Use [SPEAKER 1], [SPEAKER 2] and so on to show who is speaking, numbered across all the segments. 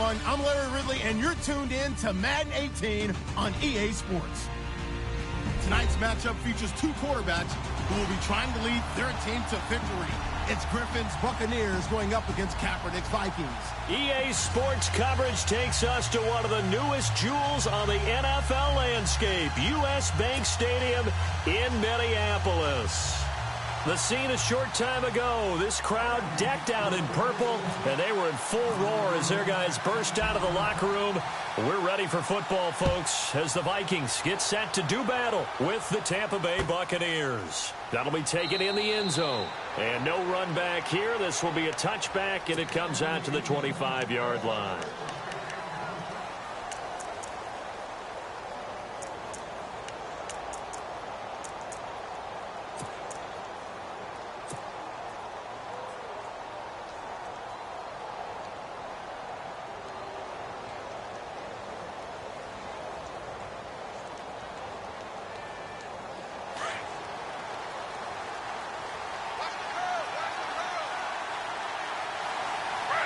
[SPEAKER 1] everyone. I'm Larry Ridley, and you're tuned in to Madden 18 on EA Sports. Tonight's matchup features two quarterbacks who will be trying to lead their team to victory. It's Griffin's Buccaneers going up against Kaepernick's Vikings.
[SPEAKER 2] EA Sports coverage takes us to one of the newest jewels on the NFL landscape, US Bank Stadium in Minneapolis. The scene a short time ago, this crowd decked out in purple, and they were in full roar as their guys burst out of the locker room. We're ready for football, folks, as the Vikings get set to do battle with the Tampa Bay Buccaneers. That'll be taken in the end zone. And no run back here. This will be a touchback, and it comes out to the 25-yard line.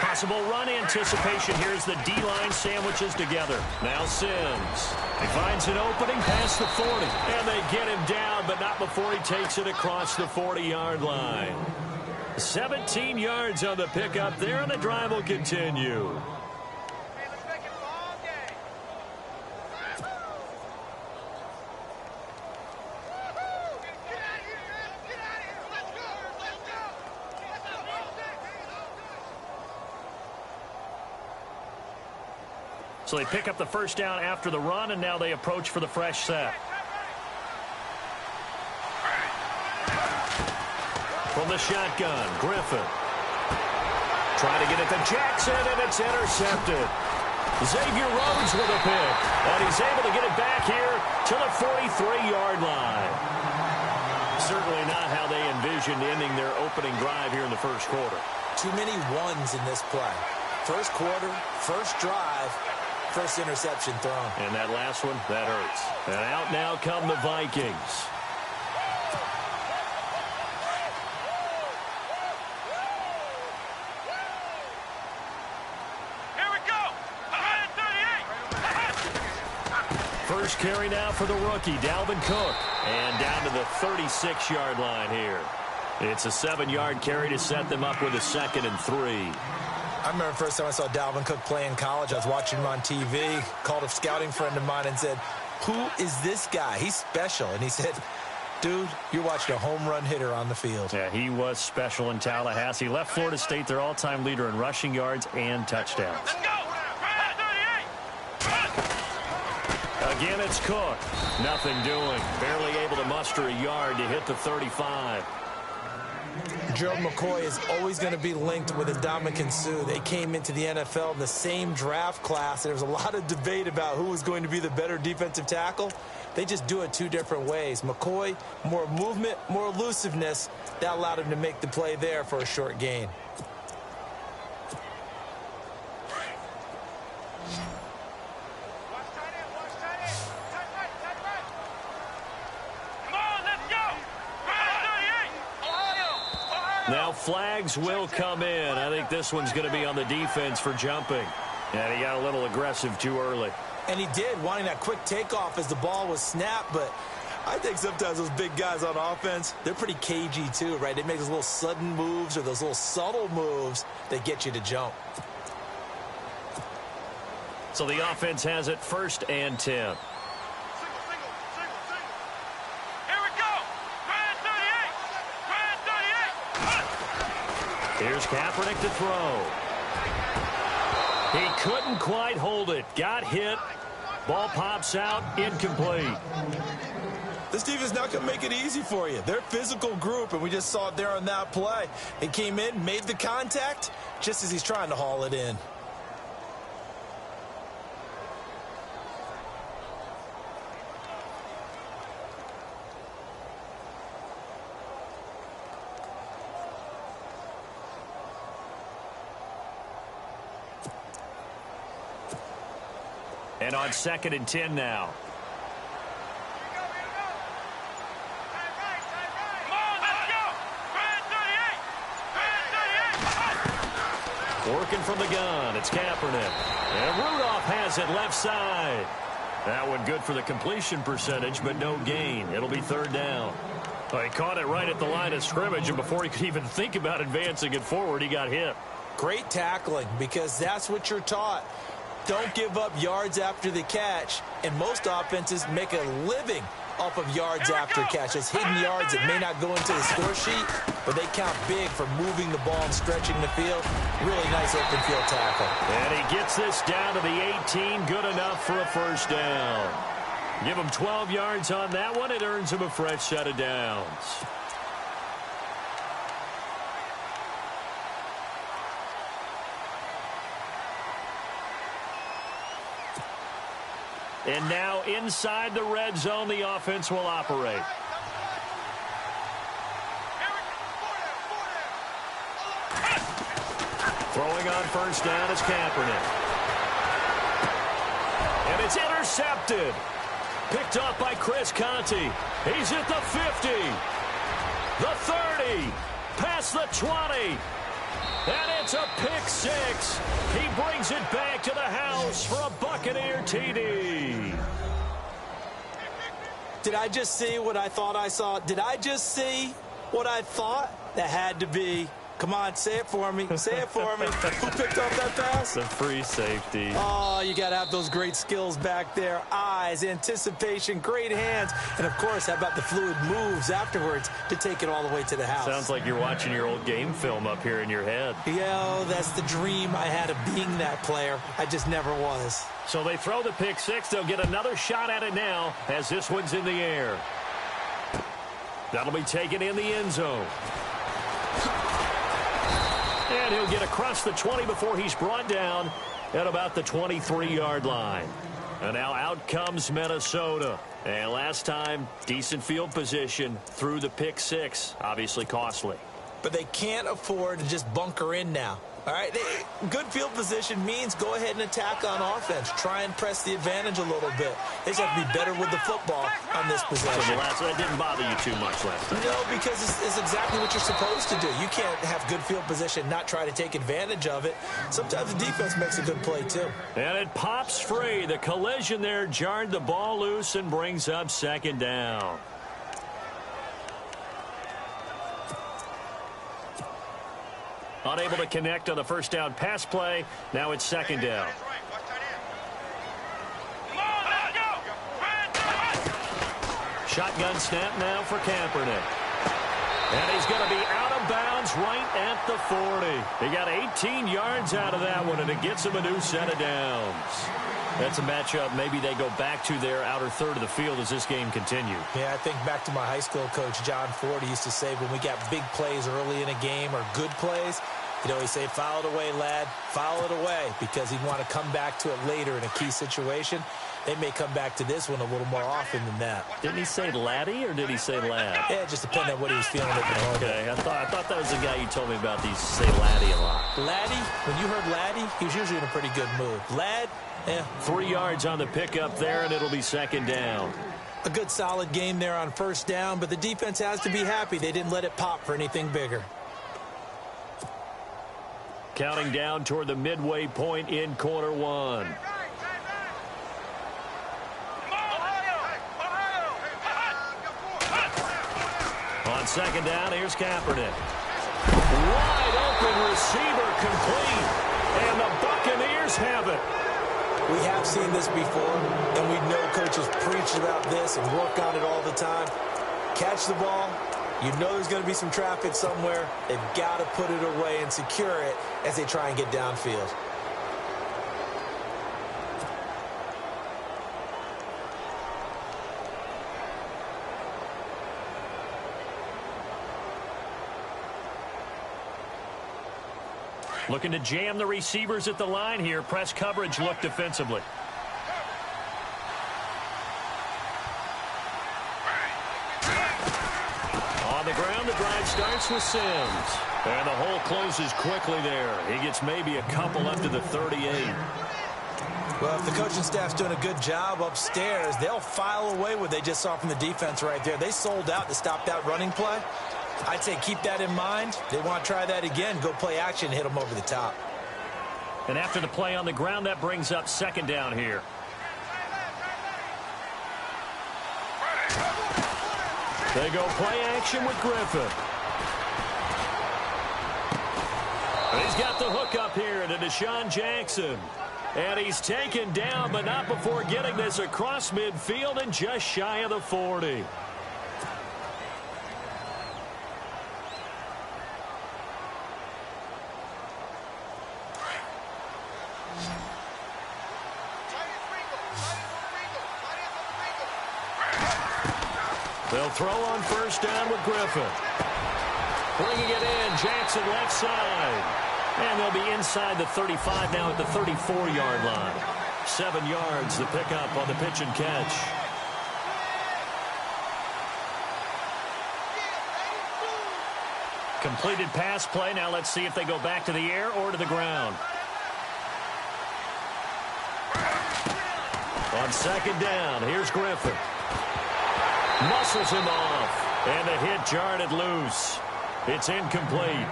[SPEAKER 2] Possible run anticipation. Here's the D-line sandwiches together. Now Sims. He finds an opening past the 40. And they get him down, but not before he takes it across the 40-yard line. 17 yards on the pickup there, and the drive will continue. So they pick up the first down after the run, and now they approach for the fresh set. From the shotgun, Griffin. Trying to get it to Jackson, and it's intercepted. Xavier Rhodes with a pick, and he's able to get it back here to the 43-yard line. Certainly not how they envisioned ending their opening drive here in the first quarter.
[SPEAKER 3] Too many ones in this play. First quarter, first drive, first interception thrown.
[SPEAKER 2] And that last one, that hurts. And out now come the Vikings.
[SPEAKER 4] Here we go. 138.
[SPEAKER 2] First carry now for the rookie, Dalvin Cook. And down to the 36-yard line here. It's a 7-yard carry to set them up with a 2nd and 3.
[SPEAKER 3] I remember the first time I saw Dalvin Cook play in college. I was watching him on TV, called a scouting friend of mine and said, "Who is this guy? He's special." And he said, "Dude, you're watching a home run hitter on the field."
[SPEAKER 2] Yeah, he was special in Tallahassee. Left Florida State their all-time leader in rushing yards and touchdowns.
[SPEAKER 4] Let's go. 138.
[SPEAKER 2] Again, it's Cook. Nothing doing. Barely able to muster a yard to hit the 35.
[SPEAKER 3] Gerald McCoy is always going to be linked with Ndamukong Suh. They came into the NFL in the same draft class. There was a lot of debate about who was going to be the better defensive tackle. They just do it two different ways. McCoy, more movement, more elusiveness. That allowed him to make the play there for a short gain.
[SPEAKER 2] Now flags will come in. I think this one's going to be on the defense for jumping. And he got a little aggressive too early.
[SPEAKER 3] And he did, wanting that quick takeoff as the ball was snapped. But I think sometimes those big guys on offense, they're pretty cagey too, right? They make those little sudden moves or those little subtle moves that get you to jump.
[SPEAKER 2] So the offense has it 1st and 10. Here's Kaepernick to throw. He couldn't quite hold it. Got hit. Ball pops out. Incomplete.
[SPEAKER 3] This defense is not going to make it easy for you. They're a physical group, and we just saw it there on that play. They came in, made the contact, just as he's trying to haul it in.
[SPEAKER 2] And on 2nd and 10 now. Working from the gun, it's Kaepernick. And Rudolph has it left side. That one good for the completion percentage, but no gain. It'll be third down. Well, he caught it right at the line of scrimmage, and before he could even think about advancing it forward, he got hit.
[SPEAKER 3] Great tackling, because that's what you're taught. Don't give up yards after the catch, and most offenses make a living off of yards after catch. It's hidden yards that may not go into the score sheet, but they count big for moving the ball and stretching the field. Really nice open field tackle.
[SPEAKER 2] And he gets this down to the 18, good enough for a first down. Give him 12 yards on that one. It earns him a fresh set of downs. And now inside the red zone, the offense will operate. Throwing on first down is Kaepernick. And it's intercepted. Picked up by Chris Conte. He's at the 50. The 30. Past the 20. And it's a pick six. He brings it back to the house for a Buccaneer TD.
[SPEAKER 3] Did I just see what I thought I saw? Did I just see what I thought? That had to be. Come on, say it for me. Say it for me. Who picked up that pass?
[SPEAKER 2] The free safety.
[SPEAKER 3] Oh, you got to have those great skills back there. Eyes, anticipation, great hands. And, of course, how about the fluid moves afterwards to take it all the way to the house?
[SPEAKER 2] Sounds like you're watching your old game film up here in your head.
[SPEAKER 3] Yeah, that's the dream I had of being that player. I just never was.
[SPEAKER 2] So they throw the pick six. They'll get another shot at it now as this one's in the air. That'll be taken in the end zone. And he'll get across the 20 before he's brought down at about the 23-yard line. And now out comes Minnesota. And last time, decent field position through the pick six. Obviously costly.
[SPEAKER 3] But they can't afford to just bunker in now. All right, good field position means go ahead and attack on offense. Try and press the advantage a little bit. They just have to be better with the football on this possession.
[SPEAKER 2] So that didn't bother you too much last time.
[SPEAKER 3] No, because it's exactly what you're supposed to do. You can't have good field position, not try to take advantage of it. Sometimes the defense makes a good play, too.
[SPEAKER 2] And it pops free. The collision there jarred the ball loose and brings up second down. Unable to connect on the first down pass play. Now it's second down. Shotgun snap now for Kaepernick. And he's going to be out of bounds right at the 40. He got 18 yards out of that one, and it gets him a new set of downs. That's a matchup maybe they go back to their outer third of the field as this game continues.
[SPEAKER 3] Yeah, I think back to my high school coach, John Ford. He used to say when we got big plays early in a game or good plays, you know, he'd say, foul it away, lad, foul it away, because he'd want to come back to it later in a key situation. They may come back to this one a little more often than that.
[SPEAKER 2] Didn't he say laddie or did he say lad?
[SPEAKER 3] Yeah, it just depended on what he was feeling at the moment.
[SPEAKER 2] Okay, I thought that was the guy you told me about. These say laddie a lot.
[SPEAKER 3] Laddie, when you heard laddie, he was usually in a pretty good mood. Lad,
[SPEAKER 2] 3 yards on the pickup there, and it'll be second down.
[SPEAKER 3] A good solid game there on first down, but the defense has to be happy they didn't let it pop for anything bigger.
[SPEAKER 2] Counting down toward the midway point in quarter one. On second down, here's Kaepernick. Wide open receiver complete, and the Buccaneers have it.
[SPEAKER 3] We have seen this before, and we know coaches preach about this and work on it all the time. Catch the ball. You know there's going to be some traffic somewhere. They've got to put it away and secure it as they try and get downfield.
[SPEAKER 2] Looking to jam the receivers at the line here. Press coverage look defensively. On the ground, the drive starts with Sims. And the hole closes quickly there. He gets maybe a couple up to the 38.
[SPEAKER 3] Well, if the coaching staff's doing a good job upstairs, they'll file away what they just saw from the defense right there. They sold out to stop that running play. I'd say keep that in mind. They want to try that again. Go play action, hit them over the top.
[SPEAKER 2] And after the play on the ground, that brings up second down here. They go play action with Griffin. And he's got the hook up here to Deshaun Jackson. And he's taken down, but not before getting this across midfield and just shy of the 40. They'll throw on first down with Griffin. Bringing it in, Jackson left side. And they'll be inside the 35 now at the 34-yard line. 7 yards the pickup on the pitch and catch. Completed pass play. Now let's see if they go back to the air or to the ground. On second down, here's Griffin. Muscles him off. And the hit jarred it loose. It's incomplete.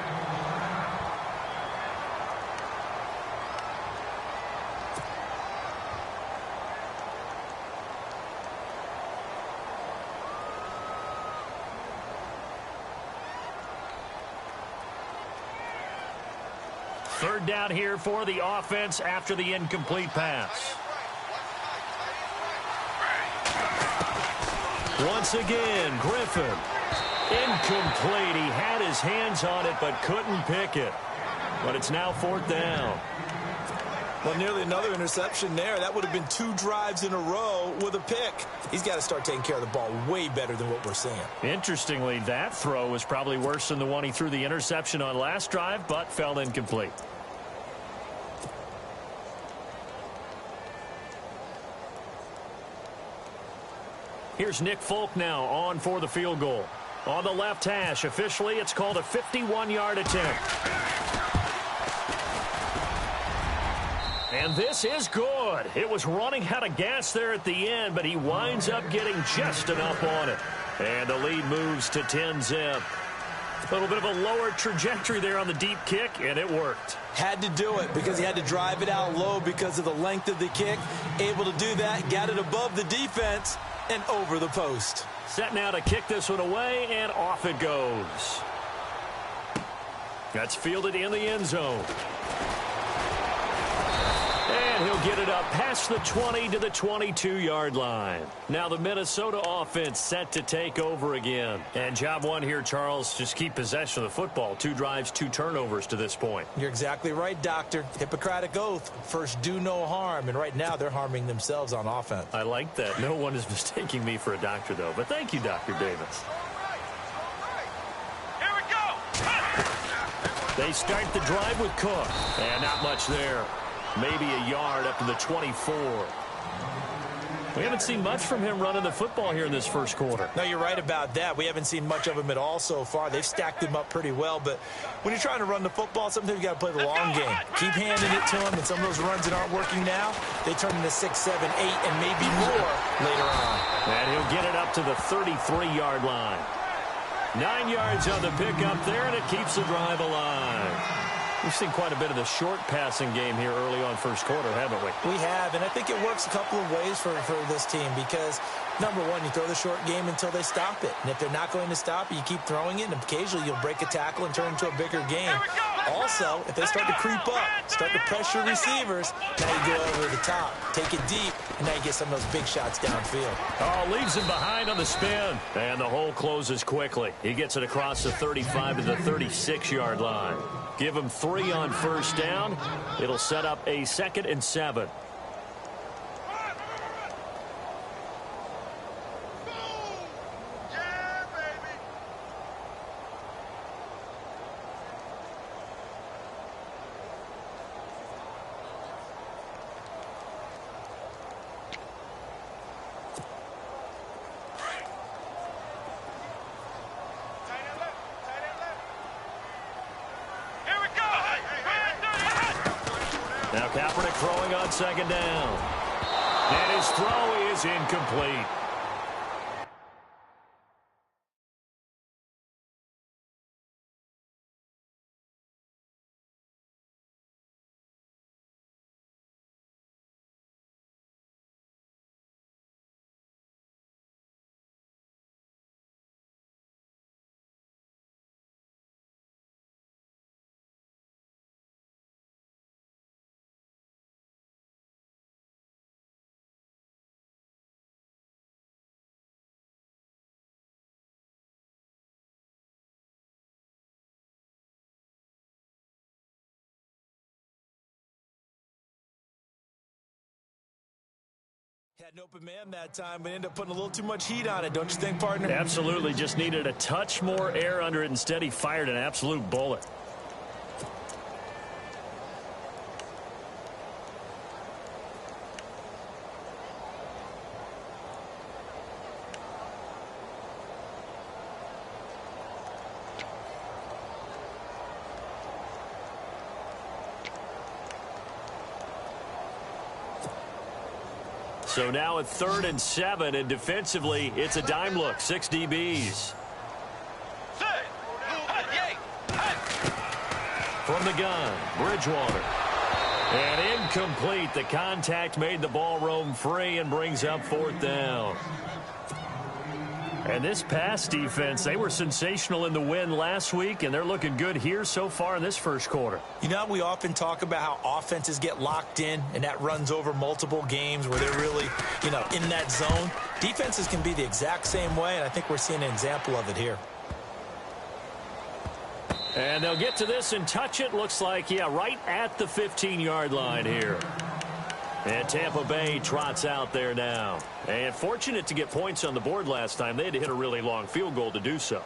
[SPEAKER 2] Third down here for the offense after the incomplete pass. Once again, Griffin. Incomplete. He had his hands on it but couldn't pick it. But it's now fourth down.
[SPEAKER 3] Well, nearly another interception there. That would have been 2 drives in a row with a pick. He's got to start taking care of the ball way better than what we're seeing.
[SPEAKER 2] Interestingly, that throw was probably worse than the one he threw the interception on last drive, but fell incomplete. Here's Nick Folk now on for the field goal. On the left hash, officially, it's called a 51-yard attempt. And this is good. It was running out of gas there at the end, but he winds up getting just enough on it. And the lead moves to 10-zip. A little bit of a lower trajectory there on the deep kick, and it worked.
[SPEAKER 3] Had to do it because he had to drive it out low because of the length of the kick. Able to do that, got it above the defense and over the post.
[SPEAKER 2] Set now to kick this one away, and off it goes. That's fielded in the end zone. And he'll get it up past the 20 to the 22-yard line. Now the Minnesota offense set to take over again. And job one here, Charles, just keep possession of the football. 2 drives, 2 turnovers to this point.
[SPEAKER 3] You're exactly right, Doctor. Hippocratic oath. First, do no harm. And right now, they're harming themselves on offense.
[SPEAKER 2] I like that. No one is mistaking me for a doctor, though. But thank you, Dr. Davis.
[SPEAKER 4] Here we go.
[SPEAKER 2] They start the drive with Cook. And not much there. Maybe a yard up to the 24. We haven't seen much from him running the football here in this first quarter.
[SPEAKER 3] No, you're right about that. We haven't seen much of him at all so far. They've stacked him up pretty well. But when you're trying to run the football, sometimes you got to play the long game. Keep handing it to him, and some of those runs that aren't working now, they turn into 6, 7, 8, and maybe more later on.
[SPEAKER 2] And he'll get it up to the 33-yard line. 9 yards on the pickup there, and it keeps the drive alive. We've seen quite a bit of the short passing game here early on first quarter, haven't we?
[SPEAKER 3] We have, and I think it works a couple of ways for this team because, number one, you throw the short game until they stop it. And if they're not going to stop it, you keep throwing it, and occasionally you'll break a tackle and turn it into a bigger game. Also, if they start to creep up, start to pressure receivers, now you go over the top, take it deep, and now you get some of those big shots downfield.
[SPEAKER 2] Oh, leaves him behind on the spin. And the hole closes quickly. He gets it across the 35 to the 36-yard line. Give him 3 on first down. It'll set up a 2nd and 7. Now Kaepernick throwing on second down. And his throw is incomplete.
[SPEAKER 3] Had an open man that time, but ended up putting a little too much heat on it, don't you think, partner?
[SPEAKER 2] Absolutely. Just needed a touch more air under it. Instead, he fired an absolute bullet. So now at 3rd and 7, and defensively, it's a dime look. 6 DBs. From the gun, Bridgewater. And incomplete. The contact made the ball roam free and brings up 4th down. And this pass defense, they were sensational in the win last week, and they're looking good here so far in this first quarter.
[SPEAKER 3] You know, we often talk about how offenses get locked in, and that runs over multiple games where they're really, in that zone. Defenses can be the exact same way, and I think we're seeing an example of it here.
[SPEAKER 2] And they'll get to this and touch it. Looks like, right at the 15-yard line here. And Tampa Bay trots out there now. And fortunate to get points on the board last time. They had to hit a really long field goal to do so.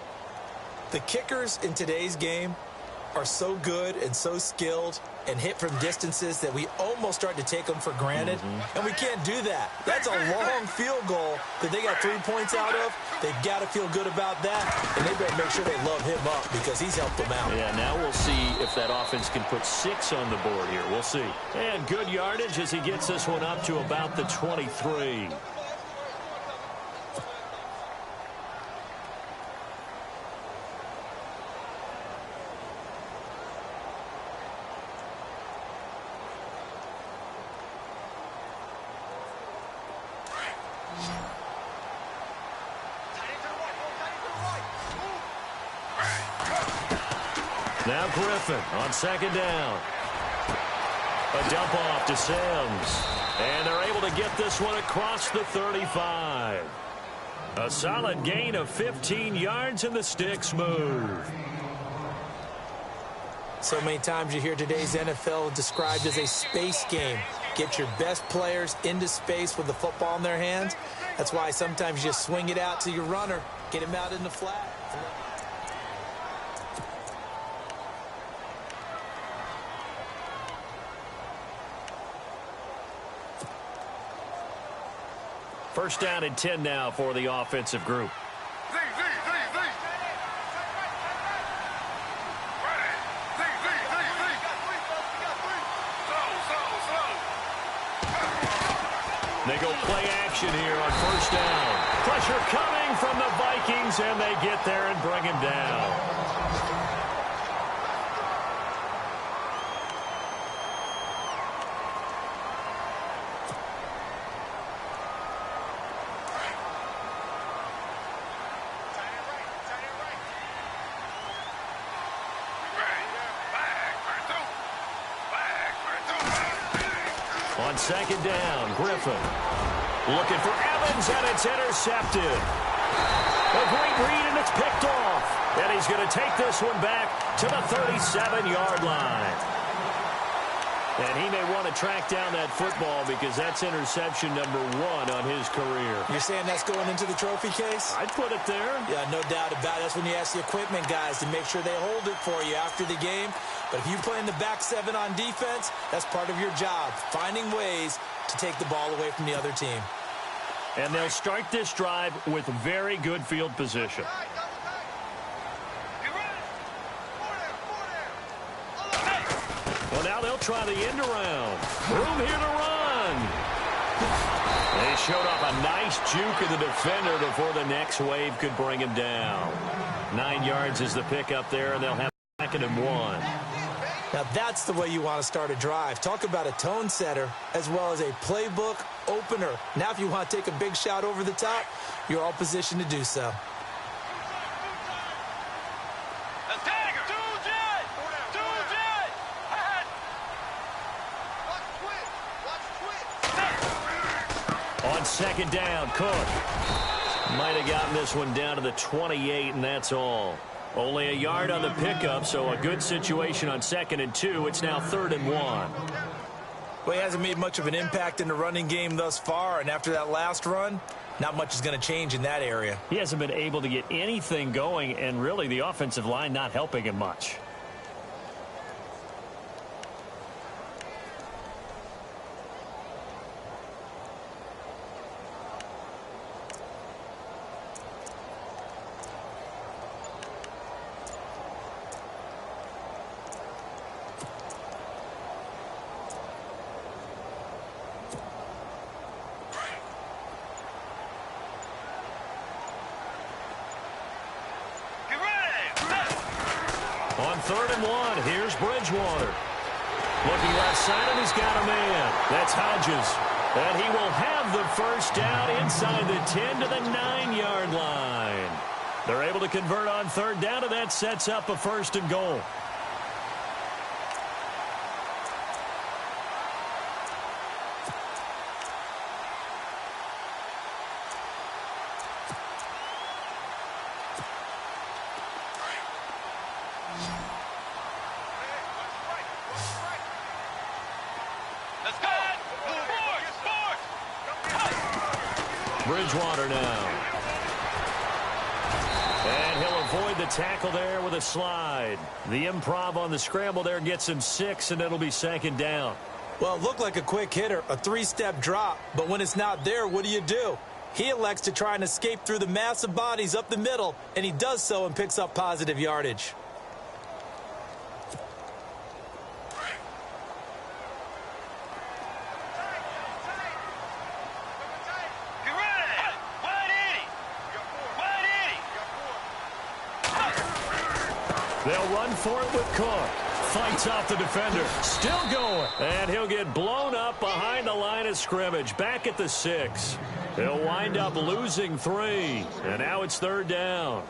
[SPEAKER 3] The kickers in today's game are so good and so skilled and hit from distances that we almost start to take them for granted. And we can't do that. That's a long field goal that they got 3 points out of. They've got to feel good about that, and they better make sure they love him up because he's helped them out.
[SPEAKER 2] Yeah, now we'll see if that offense can put 6 on the board here. We'll see. And good yardage as he gets this one up to about the 23. Now Griffin on 2nd down. A dump off to Sims. And they're able to get this one across the 35. A solid gain of 15 yards and the sticks move.
[SPEAKER 3] So many times you hear today's NFL described as a space game. Get your best players into space with the football in their hands. That's why sometimes you just swing it out to your runner, get him out in the flat.
[SPEAKER 2] First down and 10 now for the offensive group. They go play action here on 1st down. Pressure coming from the Vikings, and they get there and bring him down. On 2nd down, Griffin looking for Evans, and it's intercepted. A great read, and it's picked off. And he's going to take this one back to the 37-yard line. And he may want to track down that football because that's interception number 1 on his career.
[SPEAKER 3] You're saying that's going into the trophy case?
[SPEAKER 2] I'd put it there.
[SPEAKER 3] Yeah, no doubt about it. That's when you ask the equipment guys to make sure they hold it for you after the game. But if you play in the back 7 on defense, that's part of your job, finding ways to take the ball away from the other team.
[SPEAKER 2] And they'll start this drive with very good field position. Well, now they'll try the end around. Room here to run. They showed off a nice juke of the defender before the next wave could bring him down. 9 yards is the pickup there, and they'll have 2nd and 1.
[SPEAKER 3] Now that's the way you want to start a drive. Talk about a tone setter as well as a playbook opener. Now if you want to take a big shot over the top, you're all positioned to do so.
[SPEAKER 2] On 2nd down, Cook might have gotten this one down to the 28, and that's all. Only a yard on the pickup, so a good situation on 2nd and 2. It's now 3rd and 1.
[SPEAKER 3] Well, he hasn't made much of an impact in the running game thus far, and after that last run, not much is going to change in that area.
[SPEAKER 2] He hasn't been able to get anything going, and really the offensive line not helping him much. On 3rd and 1, here's Bridgewater. Looking left side, and he's got a man. That's Hodges. And he will have the first down inside the 10 to the 9-yard line. They're able to convert on 3rd down, and that sets up a 1st and goal. Bridgewater now. And he'll avoid the tackle there with a slide. The improv on the scramble there gets him 6, and it'll be 2nd down.
[SPEAKER 3] Well, it looked like a quick hitter, a 3-step drop, but when it's not there, what do? He elects to try and escape through the massive bodies up the middle, and he does so and picks up positive yardage.
[SPEAKER 2] They'll run for it with Cook. Fights off the defender. Still going. And he'll get blown up behind the line of scrimmage. Back at the 6. He'll wind up losing 3. And now it's 3rd down.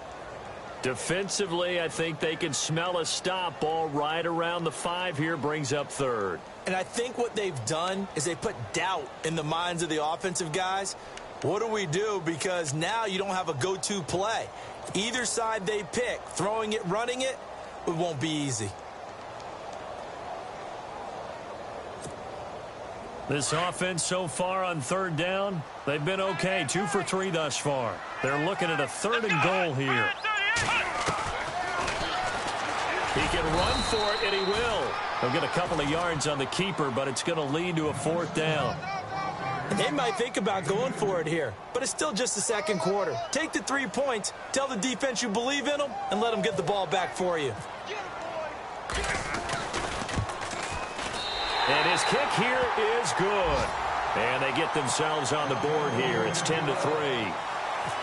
[SPEAKER 2] Defensively, I think they can smell a stop. Ball right around the 5 here brings up 3rd.
[SPEAKER 3] And I think what they've done is they put doubt in the minds of the offensive guys. What do we do? Because now you don't have a go-to play. Either side they pick, throwing it, running it, it won't be easy.
[SPEAKER 2] This offense so far on 3rd down, they've been okay. 2 for 3 thus far. They're looking at a 3rd and goal here. He can run for it, and he will. He'll get a couple of yards on the keeper, but it's going to lead to a 4th down.
[SPEAKER 3] They might think about going for it here, but it's still just the 2nd quarter. Take the 3 points, tell the defense you believe in them, and let them get the ball back for you.
[SPEAKER 2] And his kick here is good. And they get themselves on the board here. It's 10-3.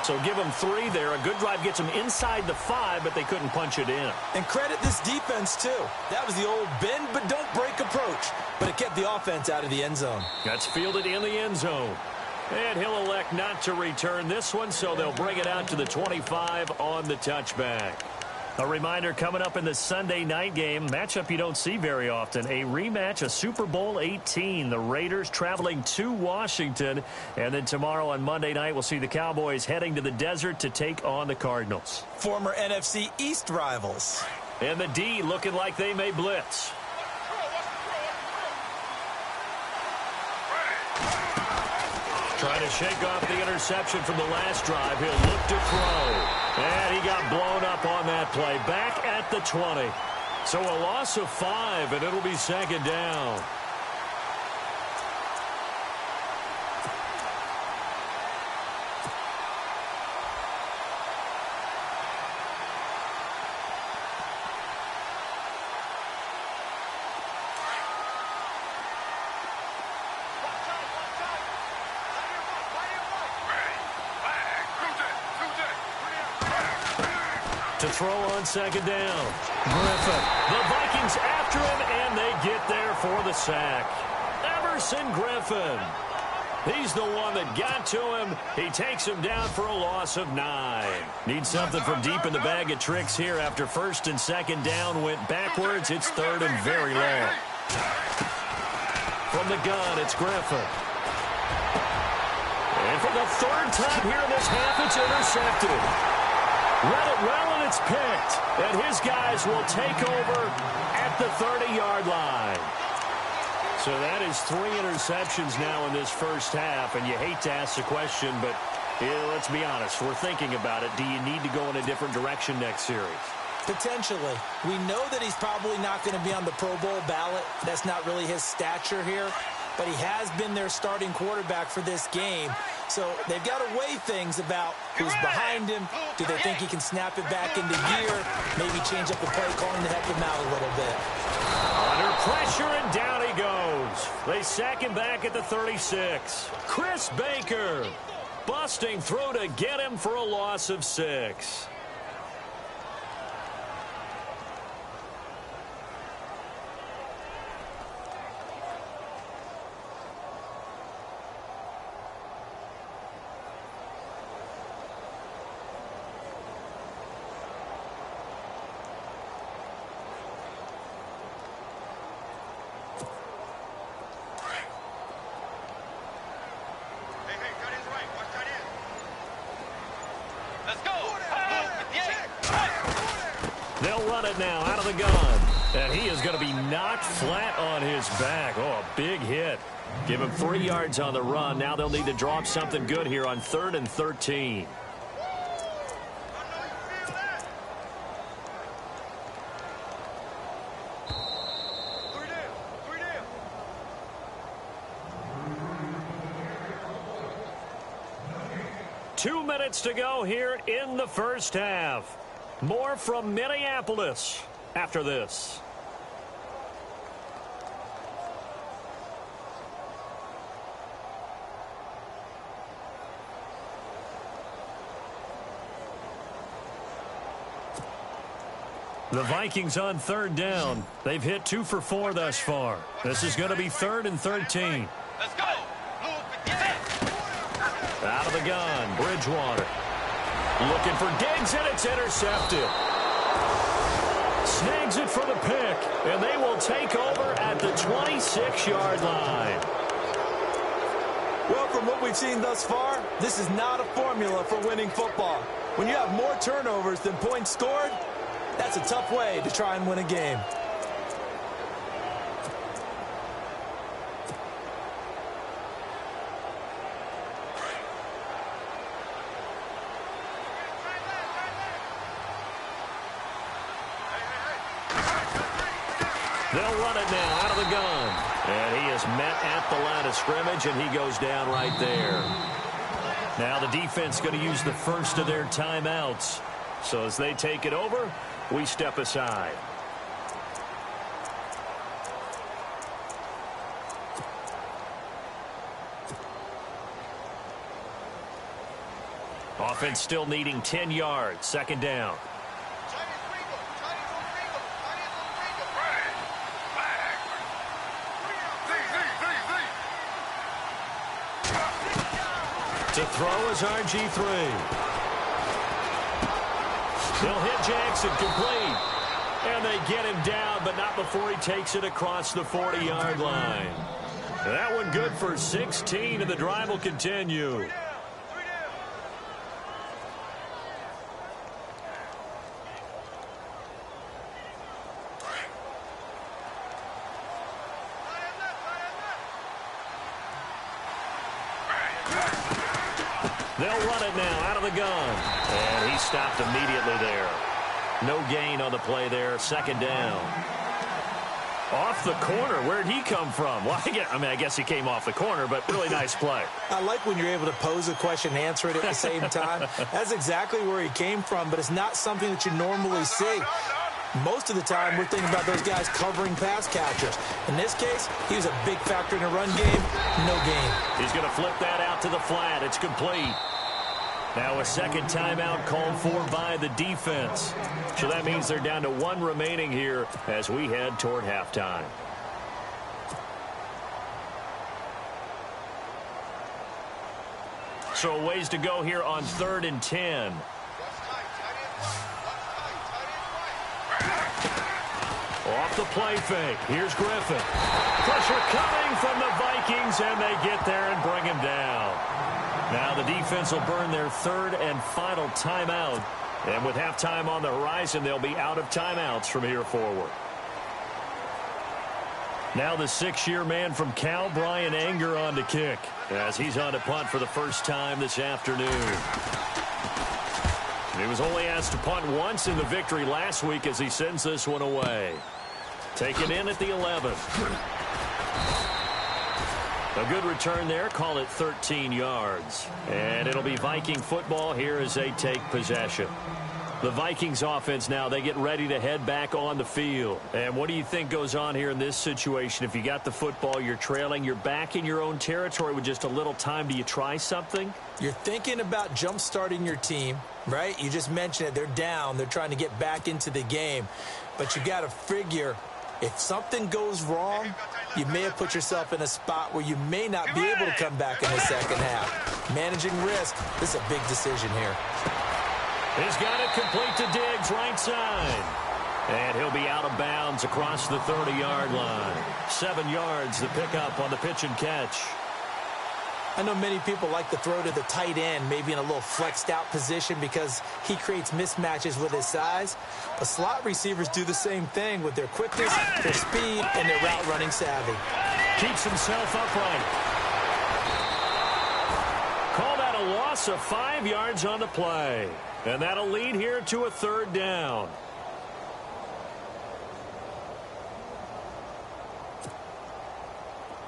[SPEAKER 2] So give them 3 there. A good drive gets them inside the 5, but they couldn't punch it in.
[SPEAKER 3] And credit this defense, too. That was the old bend but don't break approach. But it kept the offense out of the end zone.
[SPEAKER 2] That's fielded in the end zone. And he'll elect not to return this one, so they'll bring it out to the 25 on the touchback. A reminder coming up in the Sunday night game, matchup you don't see very often, a rematch of Super Bowl 18. The Raiders traveling to Washington. And then tomorrow on Monday night, we'll see the Cowboys heading to the desert to take on the Cardinals.
[SPEAKER 3] Former NFC East rivals.
[SPEAKER 2] And the D looking like they may blitz. Trying to shake off the interception from the last drive. He'll look to throw. And he got blown up on that play. Back at the 20. So a loss of 5, and it'll be 2nd down. To throw on 2nd down. Griffin. The Vikings after him, and they get there for the sack. Everson Griffin. He's the one that got to him. He takes him down for a loss of 9. Needs something from deep in the bag of tricks here after 1st and 2nd down went backwards. It's 3rd and very long. From the gun, it's Griffin. And for the 3rd time here in this half, it's intercepted. Read it well, and it's picked. And his guys will take over at the 30-yard line. So that is 3 interceptions now in this first half, and you hate to ask the question, but let's be honest. We're thinking about it. Do you need to go in a different direction next series?
[SPEAKER 3] Potentially. We know that he's probably not going to be on the Pro Bowl ballot. That's not really his stature here. But he has been their starting quarterback for this game. So they've got to weigh things about who's behind him. Do they think he can snap it back into gear? Maybe change up the play calling to help him out a little bit.
[SPEAKER 2] Under pressure, and down he goes. They sack him back at the 36. Chris Baker busting through to get him for a loss of 6. They'll run it now out of the gun. And he is going to be knocked flat on his back. Oh, a big hit. Give him 3 yards on the run. Now they'll need to draw up something good here on 3rd and 13. Two minutes to go here in the first half. More from Minneapolis after this. The Vikings on 3rd down. They've hit 2 for 4 thus far. This is going to be 3rd and 13.
[SPEAKER 4] Let's go.
[SPEAKER 2] Out of the gun, Bridgewater. Looking for Diggs, and it's intercepted. Snags it for the pick, and they will take over at the 26-yard line.
[SPEAKER 3] Well, from what we've seen thus far, this is not a formula for winning football. When you have more turnovers than points scored, that's a tough way to try and win a game.
[SPEAKER 2] They'll run it now out of the gun. And he is met at the line of scrimmage, and he goes down right there. Now the defense going to use the first of their timeouts. So as they take it over, we step aside. Offense still needing 10 yards. 2nd down. To throw is RG3. He'll hit Jackson complete. And they get him down, but not before he takes it across the 40-yard line. That one good for 16, and the drive will continue. They'll run it now out of the gun. And he stopped immediately there. No gain on the play there. 2nd down. Off the corner. Where'd he come from? Well, I guess he came off the corner, but really nice play.
[SPEAKER 3] I like when you're able to pose a question and answer it at the same time. That's exactly where he came from, but it's not something that you normally see. Most of the time, we're thinking about those guys covering pass catchers. In this case, he was a big factor in the run game. No gain.
[SPEAKER 2] He's going to flip that out to the flat. It's complete. Now a 2nd timeout called for by the defense. So that means they're down to 1 remaining here as we head toward halftime. So a ways to go here on 3rd and 10. Off the play fake. Here's Griffin. Pressure coming from the Vikings, and they get there and bring him down. Now the defense will burn their 3rd and final timeout. And with halftime on the horizon, they'll be out of timeouts from here forward. Now the 6-year man from Cal, Brian Anger, on to kick, as he's on to punt for the first time this afternoon. He was only asked to punt once in the victory last week as he sends this one away. Taken in at the 11. A good return there. Call it 13 yards. And it'll be Viking football here as they take possession. The Vikings offense now, they get ready to head back on the field. And what do you think goes on here in this situation? If you got the football, you're trailing, you're back in your own territory with just a little time. Do you try something?
[SPEAKER 3] You're thinking about jump-starting your team, right? You just mentioned it. They're down. They're trying to get back into the game. But you got to figure, if something goes wrong, you may have put yourself in a spot where you may not be able to come back in the second half. Managing risk, this is a big decision here.
[SPEAKER 2] He's got it complete to Diggs, right side. And he'll be out of bounds across the 30-yard line. 7 yards, the pickup on the pitch and catch.
[SPEAKER 3] I know many people like to throw to the tight end, maybe in a little flexed out position because he creates mismatches with his size. But slot receivers do the same thing with their quickness, their speed, and their route running savvy.
[SPEAKER 2] Keeps himself upright. Call that a loss of 5 yards on the play. And that'll lead here to a 3rd down.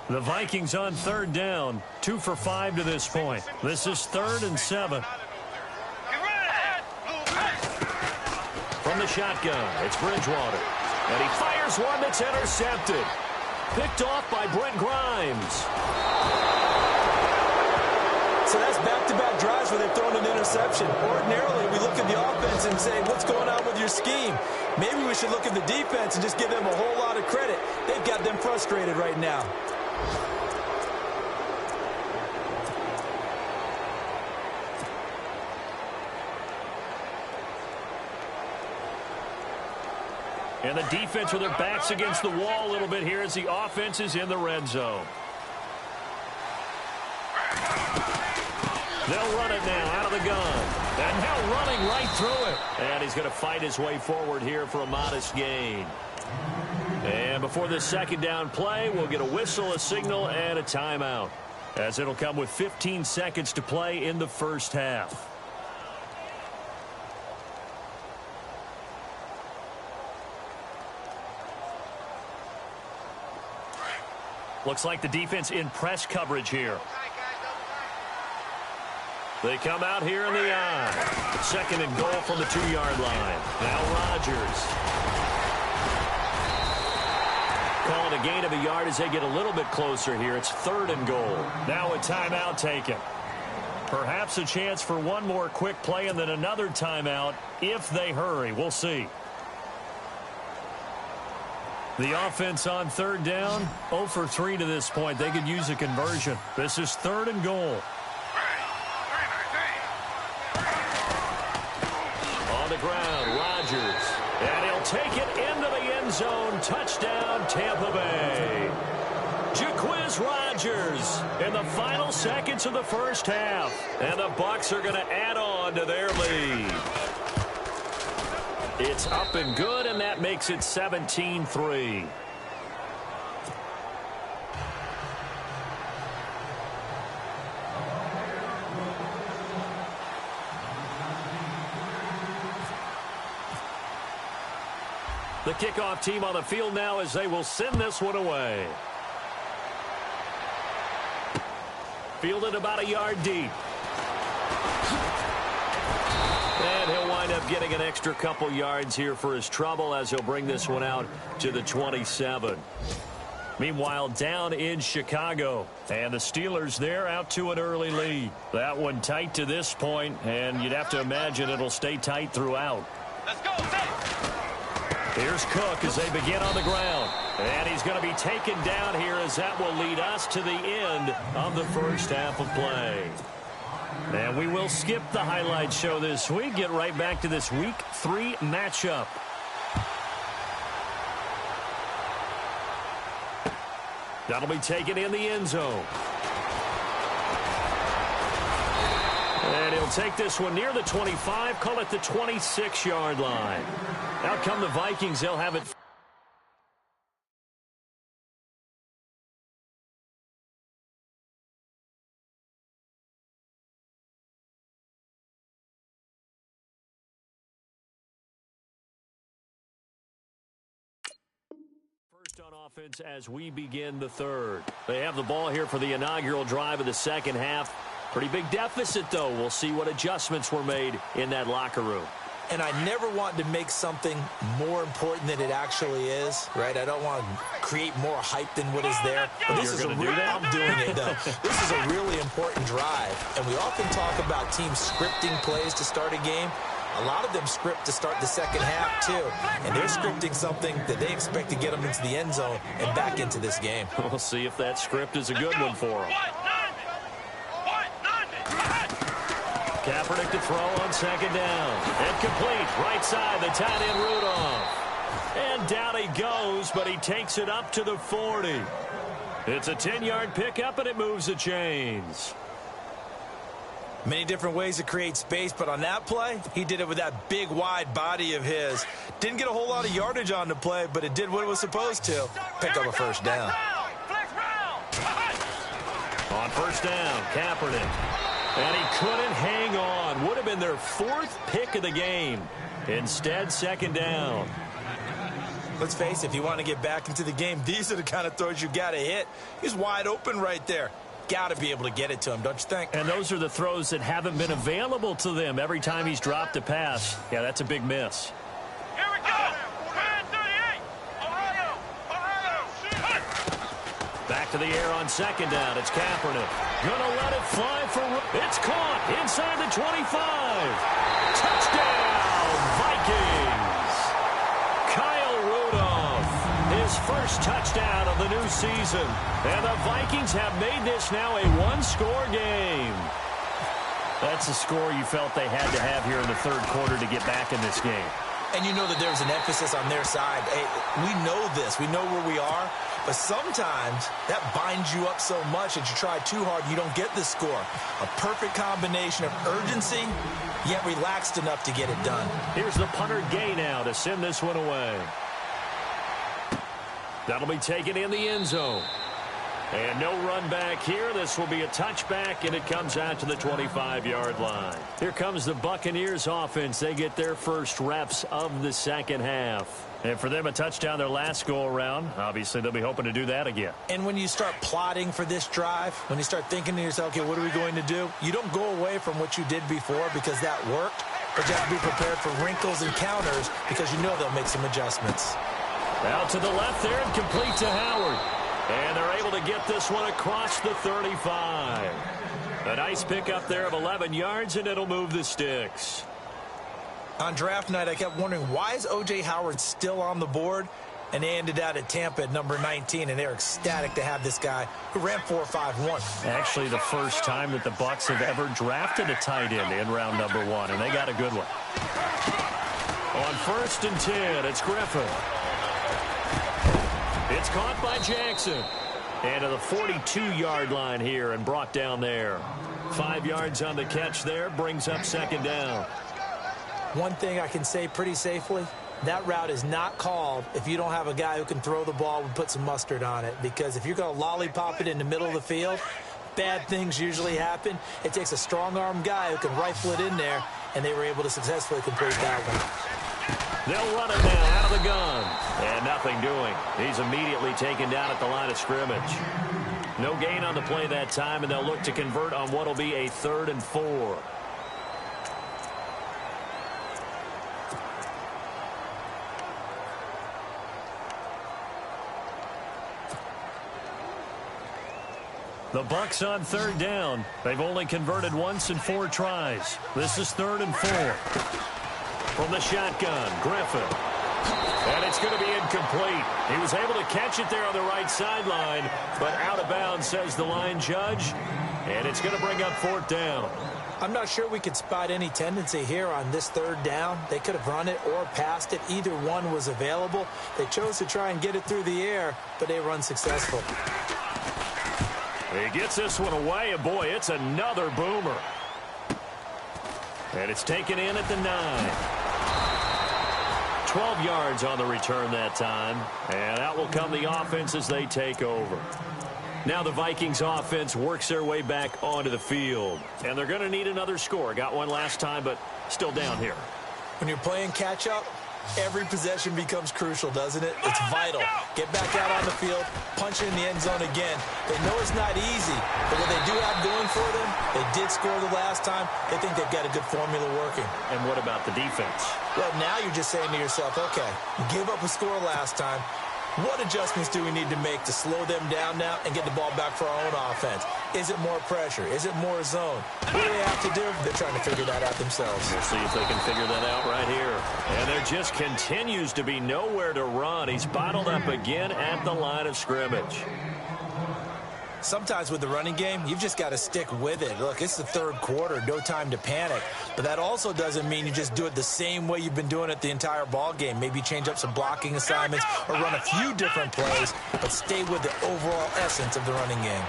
[SPEAKER 2] The Vikings on 3rd down, 2 for 5 to this point. This is 3rd and 7. From the shotgun, it's Bridgewater. And he fires one that's intercepted. Picked off by Brent Grimes.
[SPEAKER 3] So that's back-to-back drives where they've thrown an interception. Ordinarily, we look at the offense and say, what's going on with your scheme? Maybe we should look at the defense and just give them a whole lot of credit. They've got them frustrated right now.
[SPEAKER 2] And the defense with their backs against the wall a little bit here as the offense is in the red zone. They'll run it now out of the gun. And now running right through it. And he's going to fight his way forward here for a modest gain. And before this 2nd down play, we'll get a whistle, a signal, and a timeout, as it'll come with 15 seconds to play in the first half. Looks like the defense in press coverage here. They come out here in the eye. 2nd and goal from the 2-yard line. Now Rodgers. Calling a gain of a yard as they get a little bit closer here. It's 3rd and goal. Now a timeout taken. Perhaps a chance for one more quick play and then another timeout if they hurry. We'll see. The offense on 3rd down, 0 for 3 to this point. They could use a conversion. This is 3rd and goal. On the ground, Rodgers. And he'll take it into the end zone. Touchdown, Tampa Bay. Jaquiz Rodgers in the final seconds of the first half. And the Bucs are going to add on to their lead. It's up and good, and that makes it 17-3. The kickoff team on the field now as they will send this one away. Fielded about a yard deep. And he'll wind up getting an extra couple yards here for his trouble as he'll bring this one out to the 27. Meanwhile, down in Chicago, and the Steelers there out to an early lead. That one tight to this point, and you'd have to imagine it'll stay tight throughout.
[SPEAKER 4] Let's go,
[SPEAKER 2] Here's Cook as they begin on the ground. And he's going to be taken down here as that will lead us to the end of the first half of play. And we will skip the highlight show this week. Get right back to this Week 3 matchup. That'll be taken in the end zone. And he'll take this one near the 25, call it the 26-yard line. Out come the Vikings. They'll have it offense as we begin the third. They have the ball here for the inaugural drive of the second half. Pretty big deficit, though. We'll see what adjustments were made in that locker room.
[SPEAKER 3] And I never want to make something more important than it actually is, right? I don't want to create more hype than what is there. But this is I'm doing it, though. This is a really important drive. And we often talk about teams scripting plays to start a game. A lot of them script to start the second half, too. And they're scripting something that they expect to get them into the end zone and back into this game.
[SPEAKER 2] We'll see if that script is a good one for them. Kaepernick to throw on second down. And complete. Right side, the tight end Rudolph. And down he goes, but he takes it up to the 40. It's a 10-yard pickup, and it moves the chains.
[SPEAKER 3] Many different ways to create space, but on that play, he did it with that big, wide body of his. Didn't get a whole lot of yardage on the play, but it did what it was supposed to. Pick up a first down.
[SPEAKER 2] On first down, Kaepernick. And he couldn't hang on. Would have been their fourth pick of the game. Instead, second down.
[SPEAKER 3] Let's face it, if you want to get back into the game, these are the kind of throws you got to hit. He's wide open right there. Got to be able to get it to him, don't you think?
[SPEAKER 2] And those are the throws that haven't been available to them every time he's dropped a pass. Yeah, that's a big miss.
[SPEAKER 4] Here we go. 38. Ohio.
[SPEAKER 2] Back to the air on second down. It's Kaepernick. Gonna let it fly for... It's caught inside the 25. Touchdown, Vikings. Kyle Rudolph, his first touchdown of the new season. And the Vikings have made this now a one-score game. That's a score you felt they had to have here in the third quarter to get back in this game.
[SPEAKER 3] And you know that there's an emphasis on their side. Hey, we know this. We know where we are. But sometimes that binds you up so much that you try too hard and you don't get the score. A perfect combination of urgency, yet relaxed enough to get it done.
[SPEAKER 2] Here's the punter Gay now to send this one away. That'll be taken in the end zone. And no run back here. This will be a touchback, and it comes out to the 25-yard line. Here comes the Buccaneers offense. They get their first reps of the second half. And for them, a touchdown their last go-around. Obviously, they'll be hoping to do that again.
[SPEAKER 3] And when you start plotting for this drive, when you start thinking to yourself, okay, what are we going to do? You don't go away from what you did before because that worked, but you have to be prepared for wrinkles and counters because you know they'll make some adjustments.
[SPEAKER 2] Out to the left there and complete to Howard. And they're able to get this one across the 35. A nice pickup there of 11 yards, and it'll move the sticks.
[SPEAKER 3] On draft night, I kept wondering, why is O.J. Howard still on the board? And they ended out at Tampa at number 19, and they're ecstatic to have this guy who ran 4.51.
[SPEAKER 2] Actually, the first time that the Bucs have ever drafted a tight end in round number 1, and they got a good one. On 1st and 10, it's Griffin. It's caught by Jackson. And to the 42-yard line here and brought down there. 5 yards on the catch there, brings up second down.
[SPEAKER 3] One thing I can say pretty safely, that route is not called if you don't have a guy who can throw the ball and put some mustard on it. Because if you're going to lollipop it in the middle of the field, bad things usually happen. It takes a strong-arm guy who can rifle it in there, and they were able to successfully complete that one.
[SPEAKER 2] They'll run it now out of the gun. And nothing doing. He's immediately taken down at the line of scrimmage. No gain on the play that time, and they'll look to convert on what will be a 3rd and 4. The Bucs on 3rd down. They've only converted once in 4 tries. This is 3rd and 4. From the shotgun, Griffin. And it's going to be incomplete. He was able to catch it there on the right sideline, but out of bounds, says the line judge. And it's going to bring up 4th down.
[SPEAKER 3] I'm not sure we could spot any tendency here on this 3rd down. They could have run it or passed it. Either one was available. They chose to try and get it through the air, but they were unsuccessful.
[SPEAKER 2] He gets this one away, and boy, it's another boomer. And it's taken in at the 9. 12 yards on the return that time. And out will come the offense as they take over. Now the Vikings offense works their way back onto the field. And they're going to need another score. Got one last time, but still down here.
[SPEAKER 3] When you're playing catch-up, Every possession becomes crucial, doesn't it? It's vital. Get back out on the field, punch it in the end zone again. They know it's not easy, but what they do have going for them, they did score the last time. They think they've got a good formula working.
[SPEAKER 2] And what about the defense?
[SPEAKER 3] Well, now you're just saying to yourself, okay, we gave up a score last time. What adjustments do we need to make to slow them down now and get the ball back for our own offense? Is it more pressure? Is it more zone? What do they have to do? They're trying to figure that out themselves.
[SPEAKER 2] We'll see if they can figure that out right here. And there just continues to be nowhere to run. He's bottled up again at the line of scrimmage.
[SPEAKER 3] Sometimes with the running game, you've just got to stick with it. Look, it's the third quarter, no time to panic. But that also doesn't mean you just do it the same way you've been doing it the entire ball game. Maybe change up some blocking assignments or run a few different plays, but stay with the overall essence of the running game.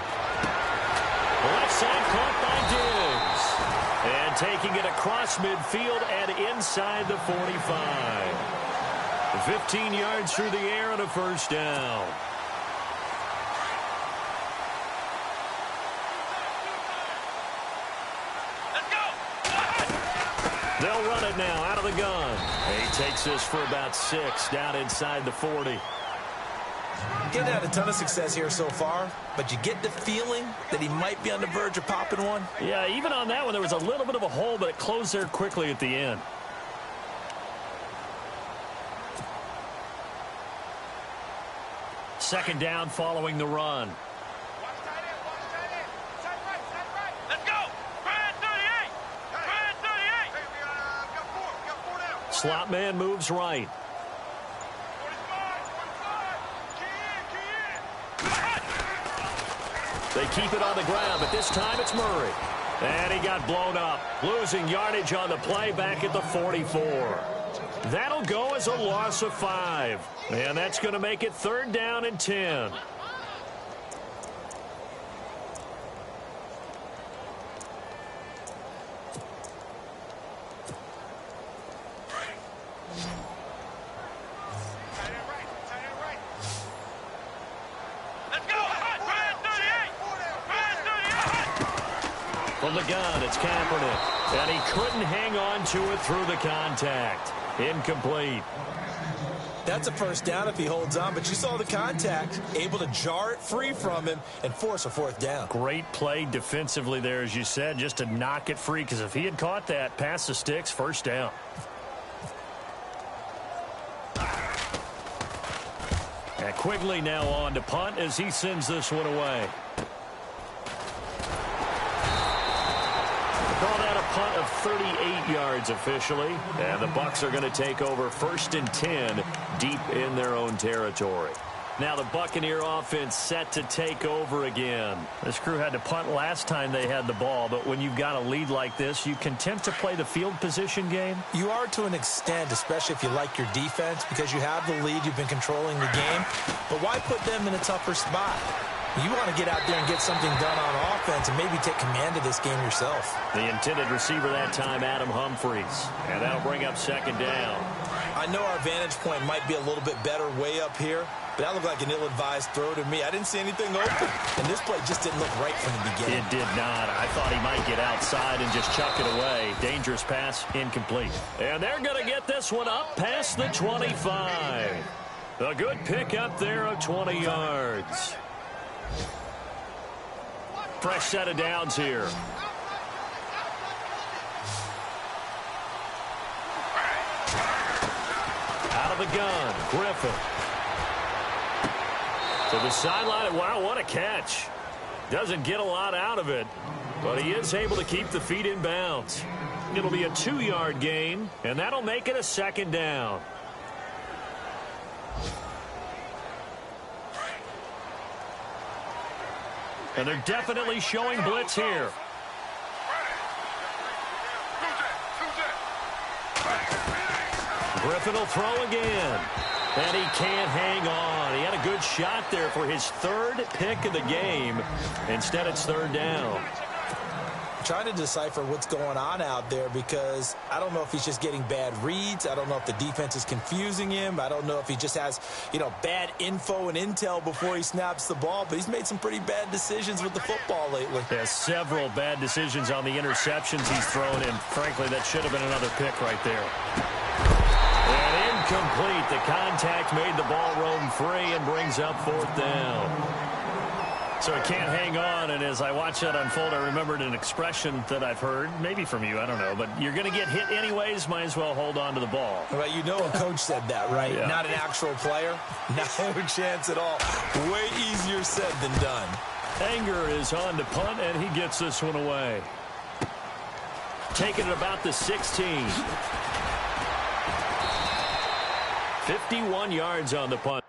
[SPEAKER 2] Left side caught by Diggs. And taking it across midfield and inside the 45. 15 yards through the air and a first down. They'll run it now out of the gun. He takes this for about 6 down inside the 40.
[SPEAKER 3] Getting had a ton of success here so far, but you get the feeling that he might be on the verge of popping one.
[SPEAKER 2] Yeah, even on that one, there was a little bit of a hole, but it closed there quickly at the end. Second down following the run. Slot man moves right. They keep it on the ground, but this time it's Murray. And he got blown up, losing yardage on the play back at the 44. That'll go as a loss of 5. And that's going to make it 3rd down and 10. From the gun, it's Kaepernick. And he couldn't hang on to it through the contact. Incomplete.
[SPEAKER 3] That's a first down if he holds on, but you saw the contact. Able to jar it free from him and force a 4th down.
[SPEAKER 2] Great play defensively there, as you said, just to knock it free, because if he had caught that, past the sticks, first down. And Quigley now on to punt as he sends this one away. Call that a punt of 38 yards officially. And the Bucs are going to take over 1st and 10 deep in their own territory. Now the Buccaneer offense set to take over again. This crew had to punt last time they had the ball, but when you've got a lead like this, you content to play the field position game?
[SPEAKER 3] You are to an extent, especially if you like your defense, because you have the lead, you've been controlling the game. But why put them in a tougher spot? You want to get out there and get something done on offense and maybe take command of this game yourself.
[SPEAKER 2] The intended receiver that time, Adam Humphries. And that'll bring up 2nd down.
[SPEAKER 3] I know our vantage point might be a little bit better way up here, but that looked like an ill-advised throw to me. I didn't see anything open, and this play just didn't look right from the beginning.
[SPEAKER 2] It did not. I thought he might get outside and just chuck it away. Dangerous pass, incomplete. And they're going to get this one up past the 25. A good pick up there of 20 yards. Fresh set of downs here. Out of the gun, Griffin. To the sideline. Wow, what a catch. Doesn't get a lot out of it, but he is able to keep the feet in bounds. It'll be a 2-yard gain, and that'll make it a 2nd down. And they're definitely showing blitz here. Griffin will throw again. And he can't hang on. He had a good shot there for his 3rd pick of the game. Instead, it's 3rd down.
[SPEAKER 3] I'm trying to decipher what's going on out there because I don't know if he's just getting bad reads. I don't know if the defense is confusing him. I don't know if he just has, bad info and intel before he snaps the ball. But he's made some pretty bad decisions with the football lately.
[SPEAKER 2] Yeah, several bad decisions on the interceptions he's thrown in. Frankly, that should have been another pick right there. And incomplete. The contact made the ball roam free and brings up 4th down. So he can't hang on, and as I watch that unfold, I remembered an expression that I've heard, maybe from you, I don't know, but you're going to get hit anyways, might as well hold on to the ball.
[SPEAKER 3] Well, you know a coach said that, right?
[SPEAKER 2] Yeah.
[SPEAKER 3] Not an actual player. No chance at all. Way easier said than done.
[SPEAKER 2] Anger is on to punt, and he gets this one away. Taking it about the 16. 51 yards on the punt.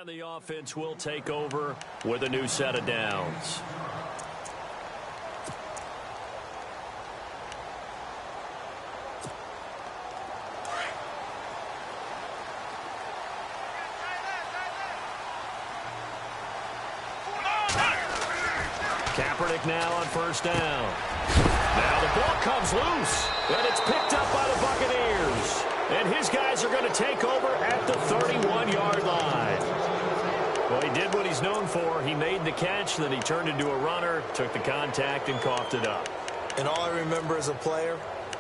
[SPEAKER 2] And the offense will take over with a new set of downs. Kaepernick now on 1st down. Now the ball comes loose, and it's picked up by the Buccaneers. And his guys are going to take over at the 31-yard line. Well, he did what he's known for. He made the catch, then he turned into a runner, took the contact, and coughed it up.
[SPEAKER 3] And all I remember as a player,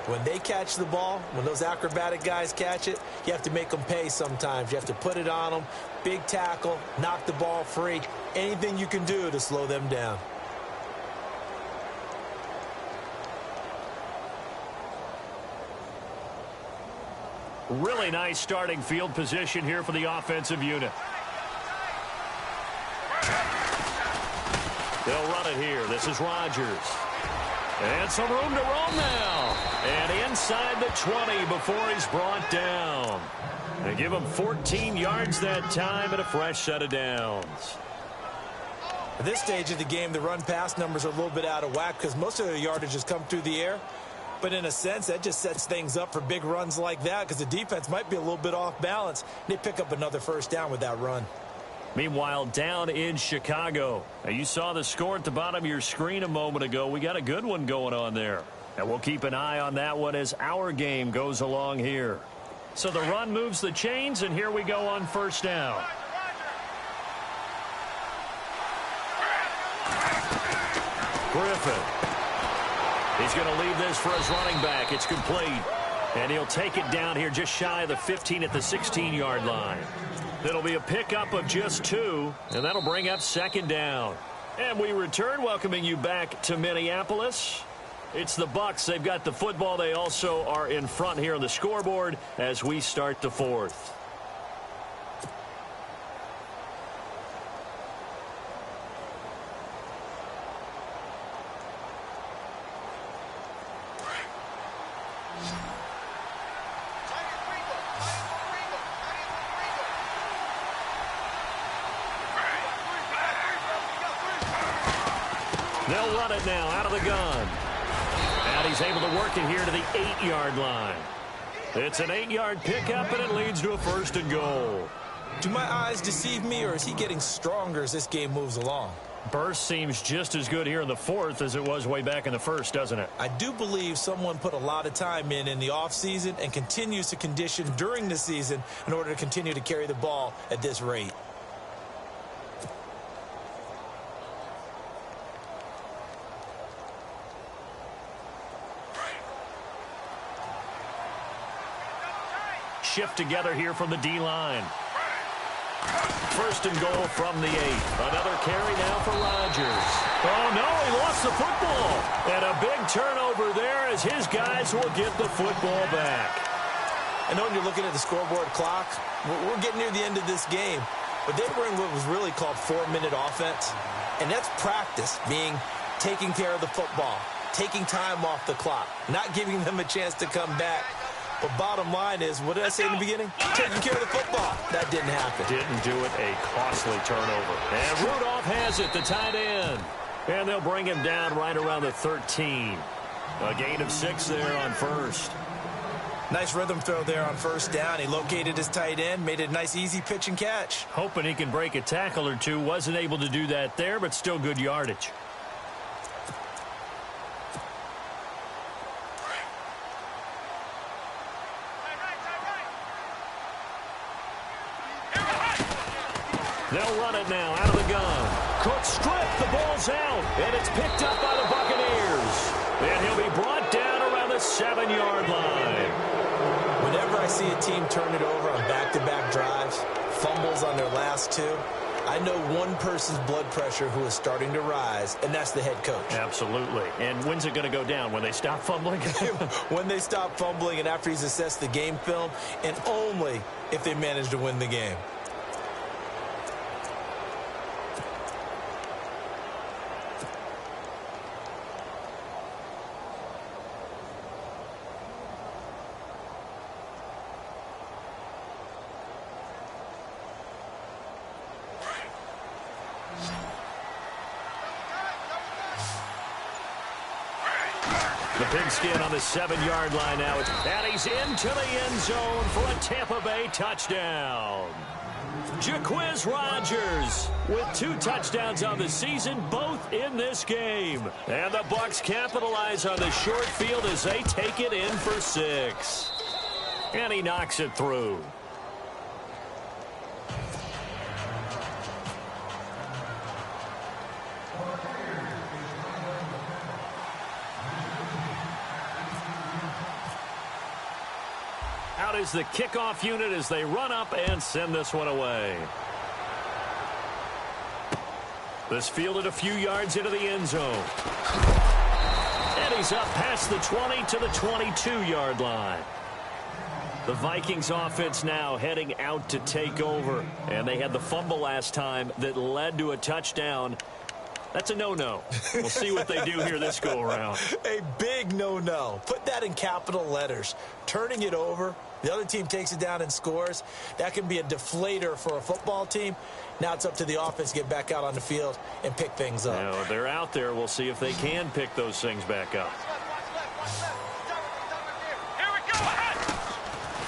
[SPEAKER 3] when they catch the ball, when those acrobatic guys catch it, you have to make them pay sometimes. You have to put it on them, big tackle, knock the ball free, anything you can do to slow them down.
[SPEAKER 2] Really nice starting field position here for the offensive unit. They'll run it here. This is Rodgers. And some room to roam now. And inside the 20 before he's brought down. They give him 14 yards that time and a fresh set of downs.
[SPEAKER 3] At this stage of the game, the run-pass numbers are a little bit out of whack because most of the yardage has come through the air. But in a sense, that just sets things up for big runs like that because the defense might be a little bit off balance. They pick up another 1st down with that run.
[SPEAKER 2] Meanwhile, down in Chicago. Now, you saw the score at the bottom of your screen a moment ago. We got a good one going on there. And we'll keep an eye on that one as our game goes along here. So the run moves the chains, and here we go on 1st down. Griffin. He's going to leave this for his running back. It's complete. And he'll take it down here just shy of the 15 at the 16-yard line. It'll be a pickup of just 2, and that'll bring up 2nd down. And we return, welcoming you back to Minneapolis. It's the Bucs. They've got the football. They also are in front here on the scoreboard as we start the 4th. They'll run it now out of the gun. And he's able to work it here to the 8-yard line. It's an 8-yard pickup, and it leads to a 1st and goal.
[SPEAKER 3] Do my eyes deceive me, or is he getting stronger as this game moves along?
[SPEAKER 2] Burst seems just as good here in the 4th as it was way back in the 1st, doesn't it?
[SPEAKER 3] I do believe someone put a lot of time in the offseason and continues to condition during the season in order to continue to carry the ball at this rate.
[SPEAKER 2] Shift together here from the D-line. 1st and goal from the 8. Another carry now for Rodgers. Oh, no, he lost the football. And a big turnover there as his guys will get the football back.
[SPEAKER 3] I know when you're looking at the scoreboard clock, we're getting near the end of this game, but they were in what was really called 4-minute offense. And that's practice, being taking care of the football, taking time off the clock, not giving them a chance to come back. But bottom line is, what did I say in the beginning? Taking care of the football. That didn't happen.
[SPEAKER 2] Didn't do it. A costly turnover. And Rudolph has it, the tight end. And they'll bring him down right around the 13. A gain of 6 there on 1st.
[SPEAKER 3] Nice rhythm throw there on 1st down. He located his tight end, made it a nice easy pitch and catch.
[SPEAKER 2] Hoping he can break a tackle or two. Wasn't able to do that there, but still good yardage. They'll run it now out of the gun. Cook stripped. The ball's out. And it's picked up by the Buccaneers. And he'll be brought down around the 7-yard line.
[SPEAKER 3] Whenever I see a team turn it over on back-to-back drives, fumbles on their last two, I know one person's blood pressure who is starting to rise, and that's the head coach.
[SPEAKER 2] Absolutely. And when's it going to go down? When they stop fumbling?
[SPEAKER 3] When they stop fumbling and after he's assessed the game film, and only if they manage to win the game.
[SPEAKER 2] The pigskin on the 7-yard line now. And he's into the end zone for a Tampa Bay touchdown. Jaquiz Rodgers with 2 touchdowns on the season, both in this game. And the Bucs capitalize on the short field as they take it in for 6. And he knocks it through. Out is the kickoff unit as they run up and send this one away. This fielded a few yards into the end zone. And he's up past the 20 to the 22-yard line. The Vikings offense now heading out to take over. And they had the fumble last time that led to a touchdown. That's a no-no. We'll see what they do here this go-around.
[SPEAKER 3] A big no-no. Put that in capital letters. Turning it over, the other team takes it down and scores. That can be a deflator for a football team. Now it's up to the offense to get back out on the field and pick things up.
[SPEAKER 2] Now, they're out there. We'll see if they can pick those things back up.
[SPEAKER 4] Here we go.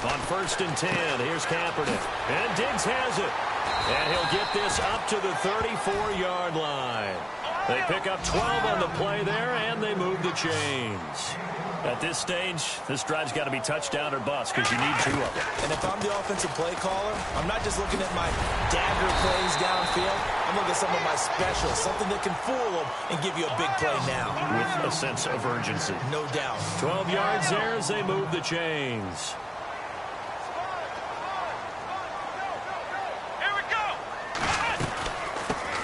[SPEAKER 2] On 1st and 10, here's Kaepernick. And Diggs has it. And he'll get this up to the 34-yard line. They pick up 12 on the play there, and they move the chains. At this stage, this drive's got to be touchdown or bust because you need 2 of them.
[SPEAKER 3] And if I'm the offensive play caller, I'm not just looking at my dagger plays downfield. I'm looking at some of my specials, something that can fool them and give you a big play now.
[SPEAKER 2] With a sense of urgency.
[SPEAKER 3] No doubt.
[SPEAKER 2] 12 yards there as they move the chains.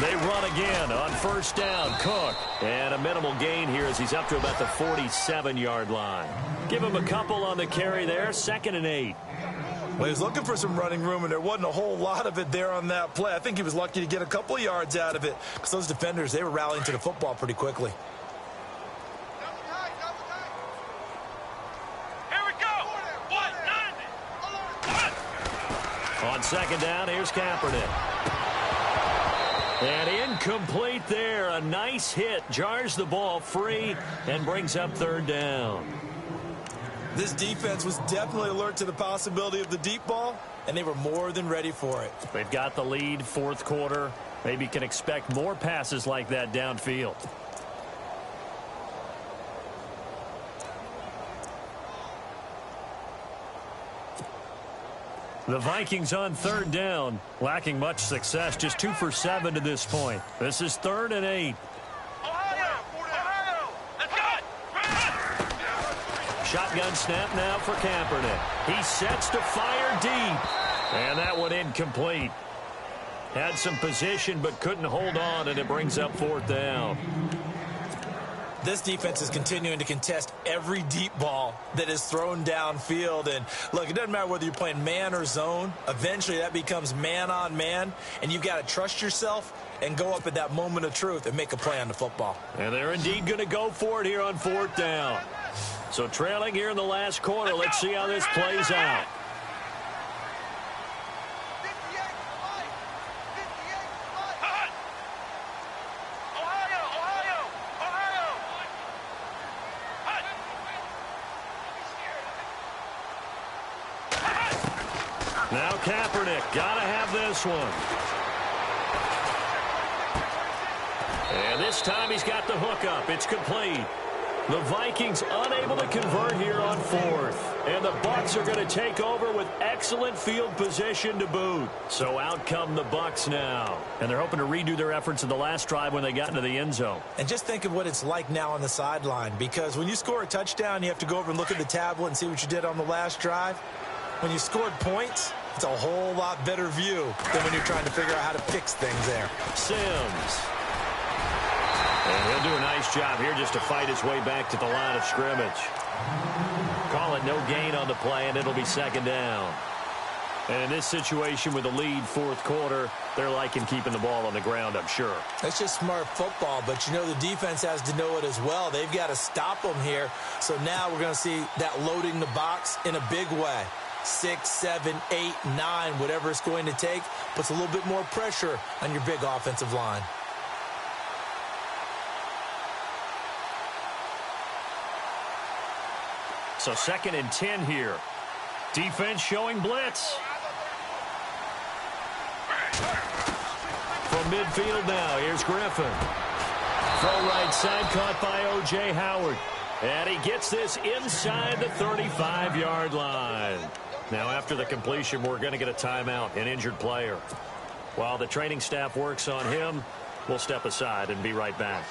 [SPEAKER 2] They run again on 1st down. Cook. And a minimal gain here as he's up to about the 47-yard line. Give him a couple on the carry there. 2nd and 8.
[SPEAKER 3] Well, he was looking for some running room, and there wasn't a whole lot of it there on that play. I think he was lucky to get a couple of yards out of it because those defenders, they were rallying to the football pretty quickly.
[SPEAKER 4] Here we go.
[SPEAKER 2] On 2nd down, here's Kaepernick. And incomplete there. A nice hit. Jars the ball free and brings up 3rd down.
[SPEAKER 3] This defense was definitely alert to the possibility of the deep ball, and they were more than ready for it.
[SPEAKER 2] They've got the lead, 4th quarter. Maybe can expect more passes like that downfield. The Vikings on 3rd down, lacking much success, just 2 for 7 to this point. This is 3rd and 8.
[SPEAKER 4] Ohio, let's go.
[SPEAKER 2] Shotgun snap now for Kaepernick. He sets to fire deep, and that one incomplete. Had some position but couldn't hold on, and it brings up 4th down.
[SPEAKER 3] This defense is continuing to contest every deep ball that is thrown downfield. And, look, it doesn't matter whether you're playing man or zone. Eventually, that becomes man-on-man, and you've got to trust yourself and go up at that moment of truth and make a play on the football.
[SPEAKER 2] And they're indeed going to go for it here on 4th down. So trailing here in the last quarter. Let's see how this plays out. Now Kaepernick, gotta have this one. And this time he's got the hook up. It's complete. The Vikings unable to convert here on fourth. And the Bucs are going to take over with excellent field position to boot. So out come the Bucs now. And they're hoping to redo their efforts in the last drive when they got into the end zone.
[SPEAKER 3] And just think of what it's like now on the sideline. Because when you score a touchdown, you have to go over and look at the tablet and see what you did on the last drive. When you scored points, it's a whole lot better view than when you're trying to figure out how to fix things there.
[SPEAKER 2] Sims. And he'll do a nice job here just to fight his way back to the line of scrimmage. Call it no gain on the play, and it'll be second down. And in this situation with the lead fourth quarter, they're liking keeping the ball on the ground, I'm sure.
[SPEAKER 3] That's just smart football, but you know the defense has to know it as well. They've got to stop them here. So now we're going to see that loading the box in a big way. 6, 7, 8, 9, whatever it's going to take, puts a little bit more pressure on your big offensive line.
[SPEAKER 2] So 2nd and 10 here. Defense showing blitz. From midfield now, here's Griffin. Throw right side caught by O.J. Howard. And he gets this inside the 35-yard line. Now after the completion, we're going to get a timeout, an injured player. While the training staff works on him, we'll step aside and be right back.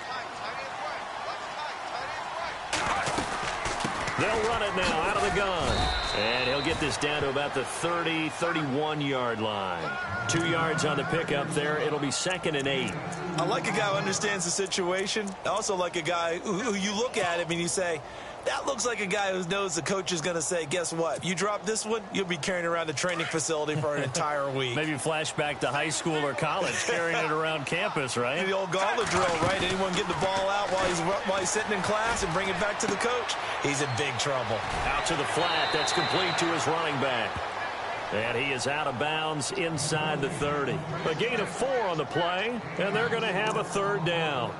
[SPEAKER 2] They'll run it now out of the gun. And he'll get this down to about the 30, 31-yard line. 2 yards on the pickup there. It'll be 2nd and 8.
[SPEAKER 3] I like a guy who understands the situation. I also like a guy who you look at him and you say, that looks like a guy who knows the coach is going to say, guess what? You drop this one, you'll be carrying around the training facility for an entire week.
[SPEAKER 2] Maybe flashback to high school or college, carrying it around campus, right?
[SPEAKER 3] The old gauntlet drill, right? Anyone get the ball out while he's sitting in class and bring it back to the coach? He's in big trouble.
[SPEAKER 2] Out to the flat. That's complete to his running back. And he is out of bounds inside the 30. A gain of 4 on the play, and they're going to have a 3rd down.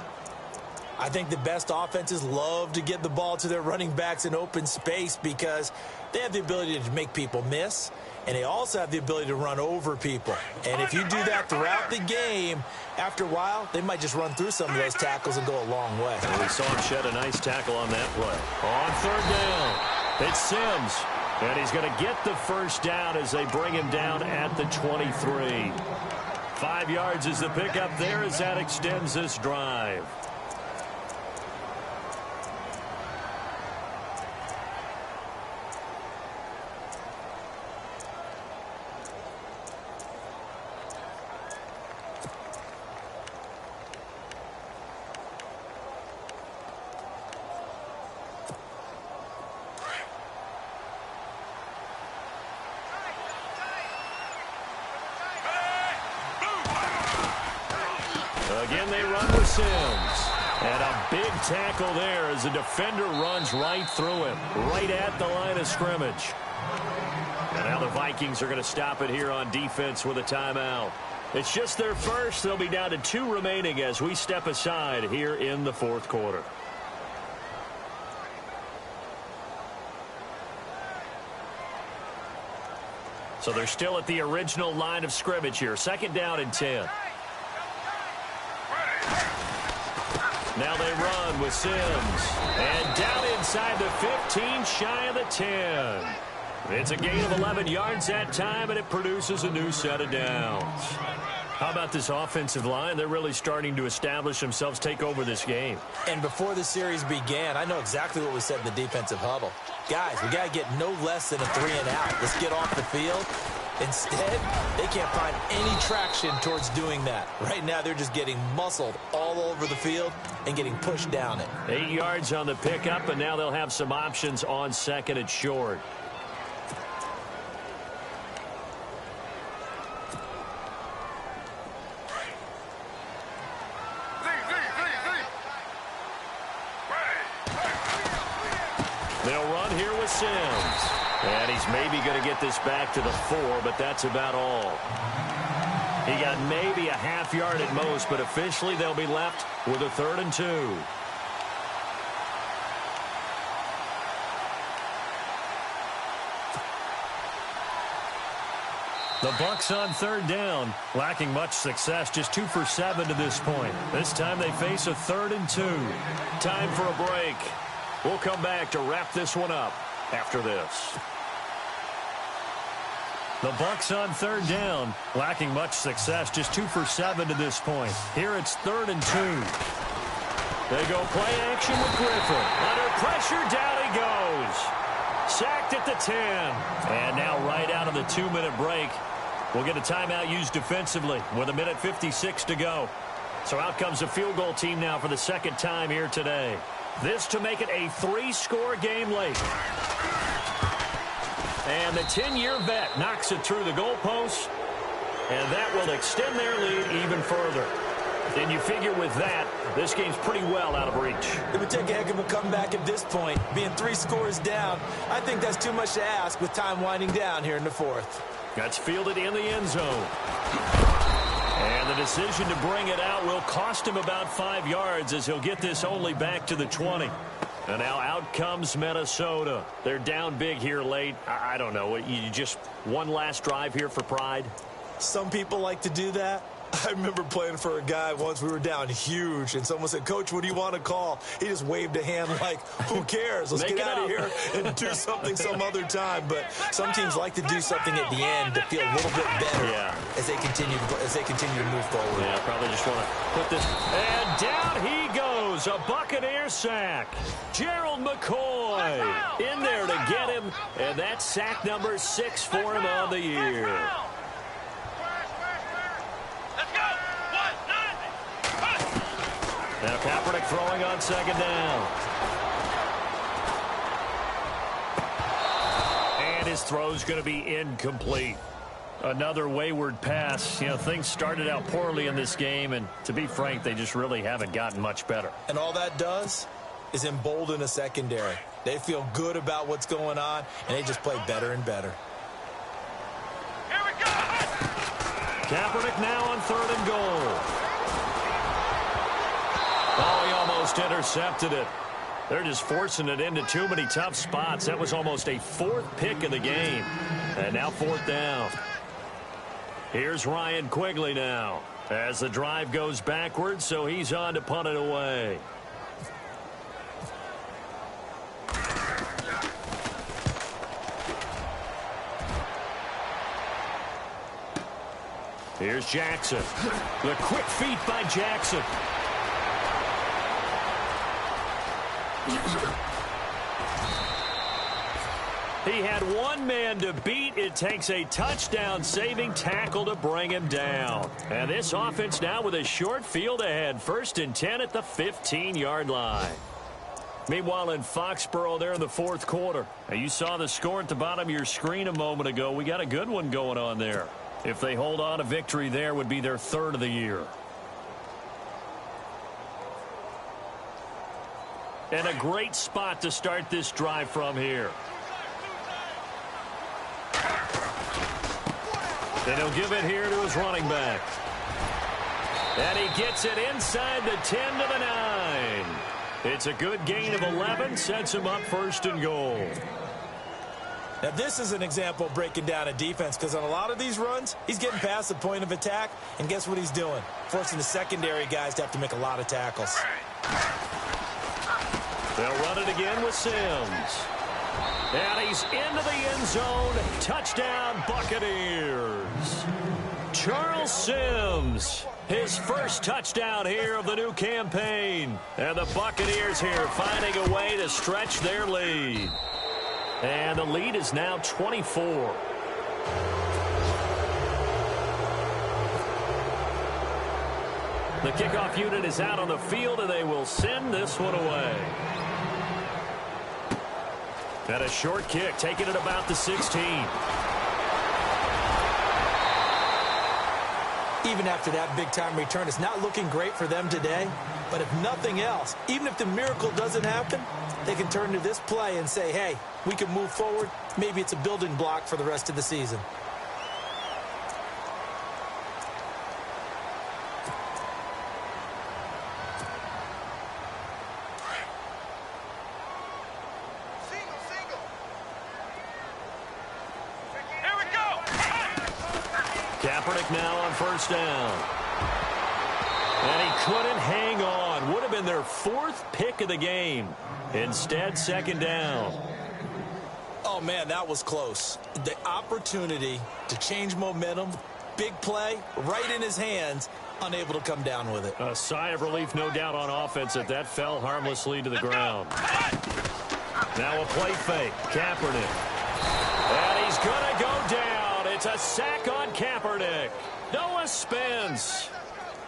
[SPEAKER 3] I think the best offenses love to get the ball to their running backs in open space because they have the ability to make people miss, and they also have the ability to run over people. And if you do that throughout the game, after a while, they might just run through some of those tackles and go a long way.
[SPEAKER 2] And we saw him shed a nice tackle on that play. On 3rd down, it's Sims. And he's going to get the 1st down as they bring him down at the 23. 5 yards is the pickup there as that extends this drive. Again, they run with Sims. And a big tackle there as the defender runs right through him, right at the line of scrimmage. And now the Vikings are going to stop it here on defense with a timeout. It's just their first. They'll be down to 2 remaining as we step aside here in the 4th quarter. So they're still at the original line of scrimmage here. 2nd down and 10. Now they run with Sims. And down inside the 15, shy of the 10. It's a gain of 11 yards that time, and it produces a new set of downs. How about this offensive line? They're really starting to establish themselves, take over this game.
[SPEAKER 3] And before the series began, I know exactly what was said in the defensive huddle. Guys, we got to get no less than a 3 and out. Let's get off the field. Instead, they can't find any traction towards doing that. Right now, they're just getting muscled all over the field and getting pushed down it.
[SPEAKER 2] 8 yards on the pickup, and now they'll have some options on 2nd and short. They'll run here with Sims. And he's maybe going to get this back to the 4, but that's about all. He got maybe a half yard at most, but officially they'll be left with a 3rd and 2. The Bucs on 3rd down, lacking much success, just 2 for 7 to this point. This time they face a 3rd and 2. Time for a break. We'll come back to wrap this one up after this. The Bucs on third down, lacking much success, just 2 for 7 to this point. Here it's 3rd and 2. They go play action with Griffin. Under pressure, down he goes. Sacked at the 10. And now right out of the 2-minute break, we'll get a timeout used defensively with 1:56 to go. So out comes the field goal team now for the second time here today. This to make it a 3-score game late. And the 10-year vet knocks it through the goalpost, and that will extend their lead even further. And you figure with that, this game's pretty well out of reach.
[SPEAKER 3] It would take a heck of a comeback at this point. Being 3 scores down, I think that's too much to ask with time winding down here in the 4th.
[SPEAKER 2] That's fielded in the end zone. And the decision to bring it out will cost him about 5 yards as he'll get this only back to the 20. And now out comes Minnesota. They're down big here late. I don't know. You just one last drive here for pride?
[SPEAKER 3] Some people like to do that. I remember playing for a guy once. We were down huge, and someone said, "Coach, what do you want to call?" He just waved a hand like, who cares? Let's get out of here and do something some other time. But some teams like to do something at the end to feel a little bit better as they continue to move forward.
[SPEAKER 2] Yeah, probably just want to put this. And down he goes. A Buccaneer sack. Gerald McCoy in there to get him. And that's sack number 6 for him on the year. Now Kaepernick throwing on second down. And his throw's going to be incomplete. Another wayward pass. You know, things started out poorly in this game, and to be frank, they just really haven't gotten much better.
[SPEAKER 3] And all that does is embolden a secondary. They feel good about what's going on, and they just play better and better.
[SPEAKER 4] Here we go!
[SPEAKER 2] Kaepernick now on 3rd and goal. Oh, he almost intercepted it. They're just forcing it into too many tough spots. That was almost a 4th pick of the game. And now 4th down. Here's Ryan Quigley now as the drive goes backwards, so he's on to punt it away. Here's Jackson. The quick feet by Jackson. He had one man to beat. It takes a touchdown-saving tackle to bring him down. And this offense now with a short field ahead. 1st and 10 at the 15-yard line. Meanwhile, in Foxborough, they're in the 4th quarter. Now, you saw the score at the bottom of your screen a moment ago. We got a good one going on there. If they hold on, a victory there would be their 3rd of the year. And a great spot to start this drive from here. And he'll give it here to his running back. And he gets it inside the 10 to the 9. It's a good gain of 11, sets him up 1st and goal.
[SPEAKER 3] Now, this is an example of breaking down a defense, because on a lot of these runs, he's getting past the point of attack, and guess what he's doing? Forcing the secondary guys to have to make a lot of tackles.
[SPEAKER 2] They'll run it again with Sims. And he's into the end zone. Touchdown, Buccaneers. Charles Sims, his first touchdown here of the new campaign. And the Buccaneers here finding a way to stretch their lead. And the lead is now 24. The kickoff unit is out on the field, and they will send this one away. And a short kick, taking it about the 16.
[SPEAKER 3] Even after that big-time return, it's not looking great for them today. But if nothing else, even if the miracle doesn't happen, they can turn to this play and say, hey, we can move forward. Maybe it's a building block for the rest of the season. Kaepernick
[SPEAKER 2] now on 1st down. And he couldn't hang on. Would have been their 4th pick of the game. Instead, 2nd down.
[SPEAKER 3] Oh, man, that was close. The opportunity to change momentum, big play, right in his hands, unable to come down with it.
[SPEAKER 2] A sigh of relief, no doubt, on offense that fell harmlessly to the ground. Now a play fake. Kaepernick. And he's going to go down. It's a sack on Kaepernick. Noah Spence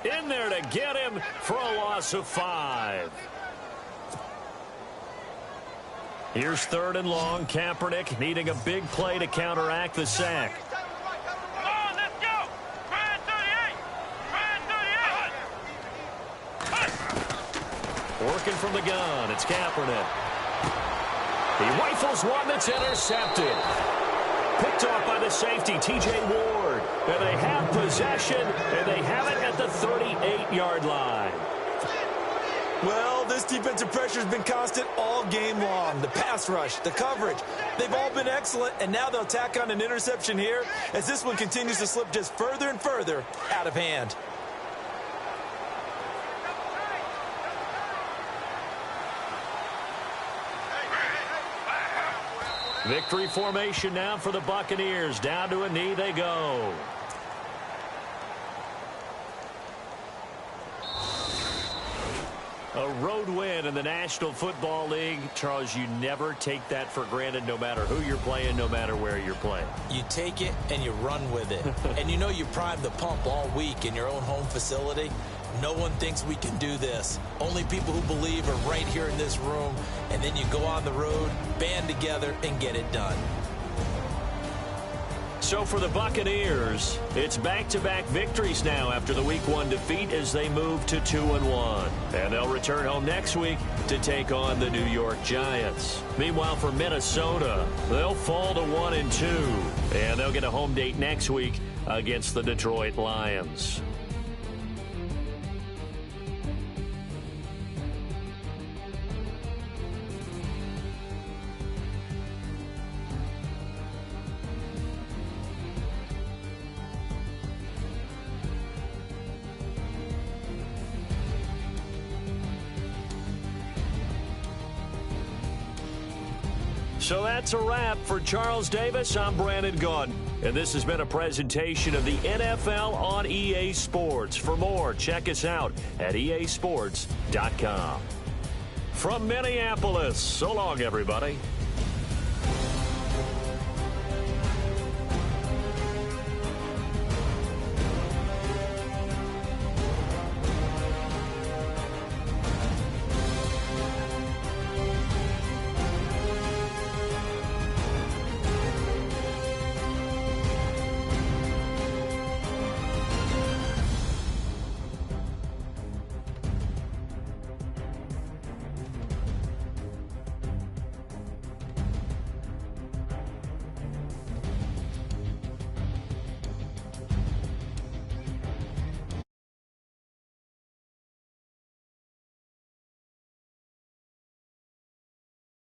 [SPEAKER 2] in there to get him for a loss of 5. Here's 3rd and long. Kaepernick needing a big play to counteract the sack.
[SPEAKER 4] Come on, let's go. Try 38.
[SPEAKER 2] Working from the gun. It's Kaepernick. He rifles one that's intercepted. Picked off by the safety, T.J. Ward. And they have possession, and they have it at the 38-yard line.
[SPEAKER 3] Well, this defensive pressure has been constant all game long. The pass rush, the coverage, they've all been excellent, and now they'll tack on an interception here as this one continues to slip just further and further out of hand.
[SPEAKER 2] Victory formation now for the Buccaneers. Down to a knee they go. A road win in the National Football League. Charles, you never take that for granted no matter who you're playing, no matter where you're playing.
[SPEAKER 3] You take it and you run with it. And you know you primed the pump all week in your own home facility. No one thinks we can do this. Only people who believe are right here in this room. And then you go on the road, band together, and get it done.
[SPEAKER 2] So for the Buccaneers, it's back-to-back victories now after the Week 1 defeat as they move to 2-1. And they'll return home next week to take on the New York Giants. Meanwhile, for Minnesota, they'll fall to 1-2. And they'll get a home date next week against the Detroit Lions. So that's a wrap. For Charles Davis, I'm Brandon Gaudin. And this has been a presentation of the NFL on EA Sports. For more, check us out at easports.com. From Minneapolis, so long, everybody.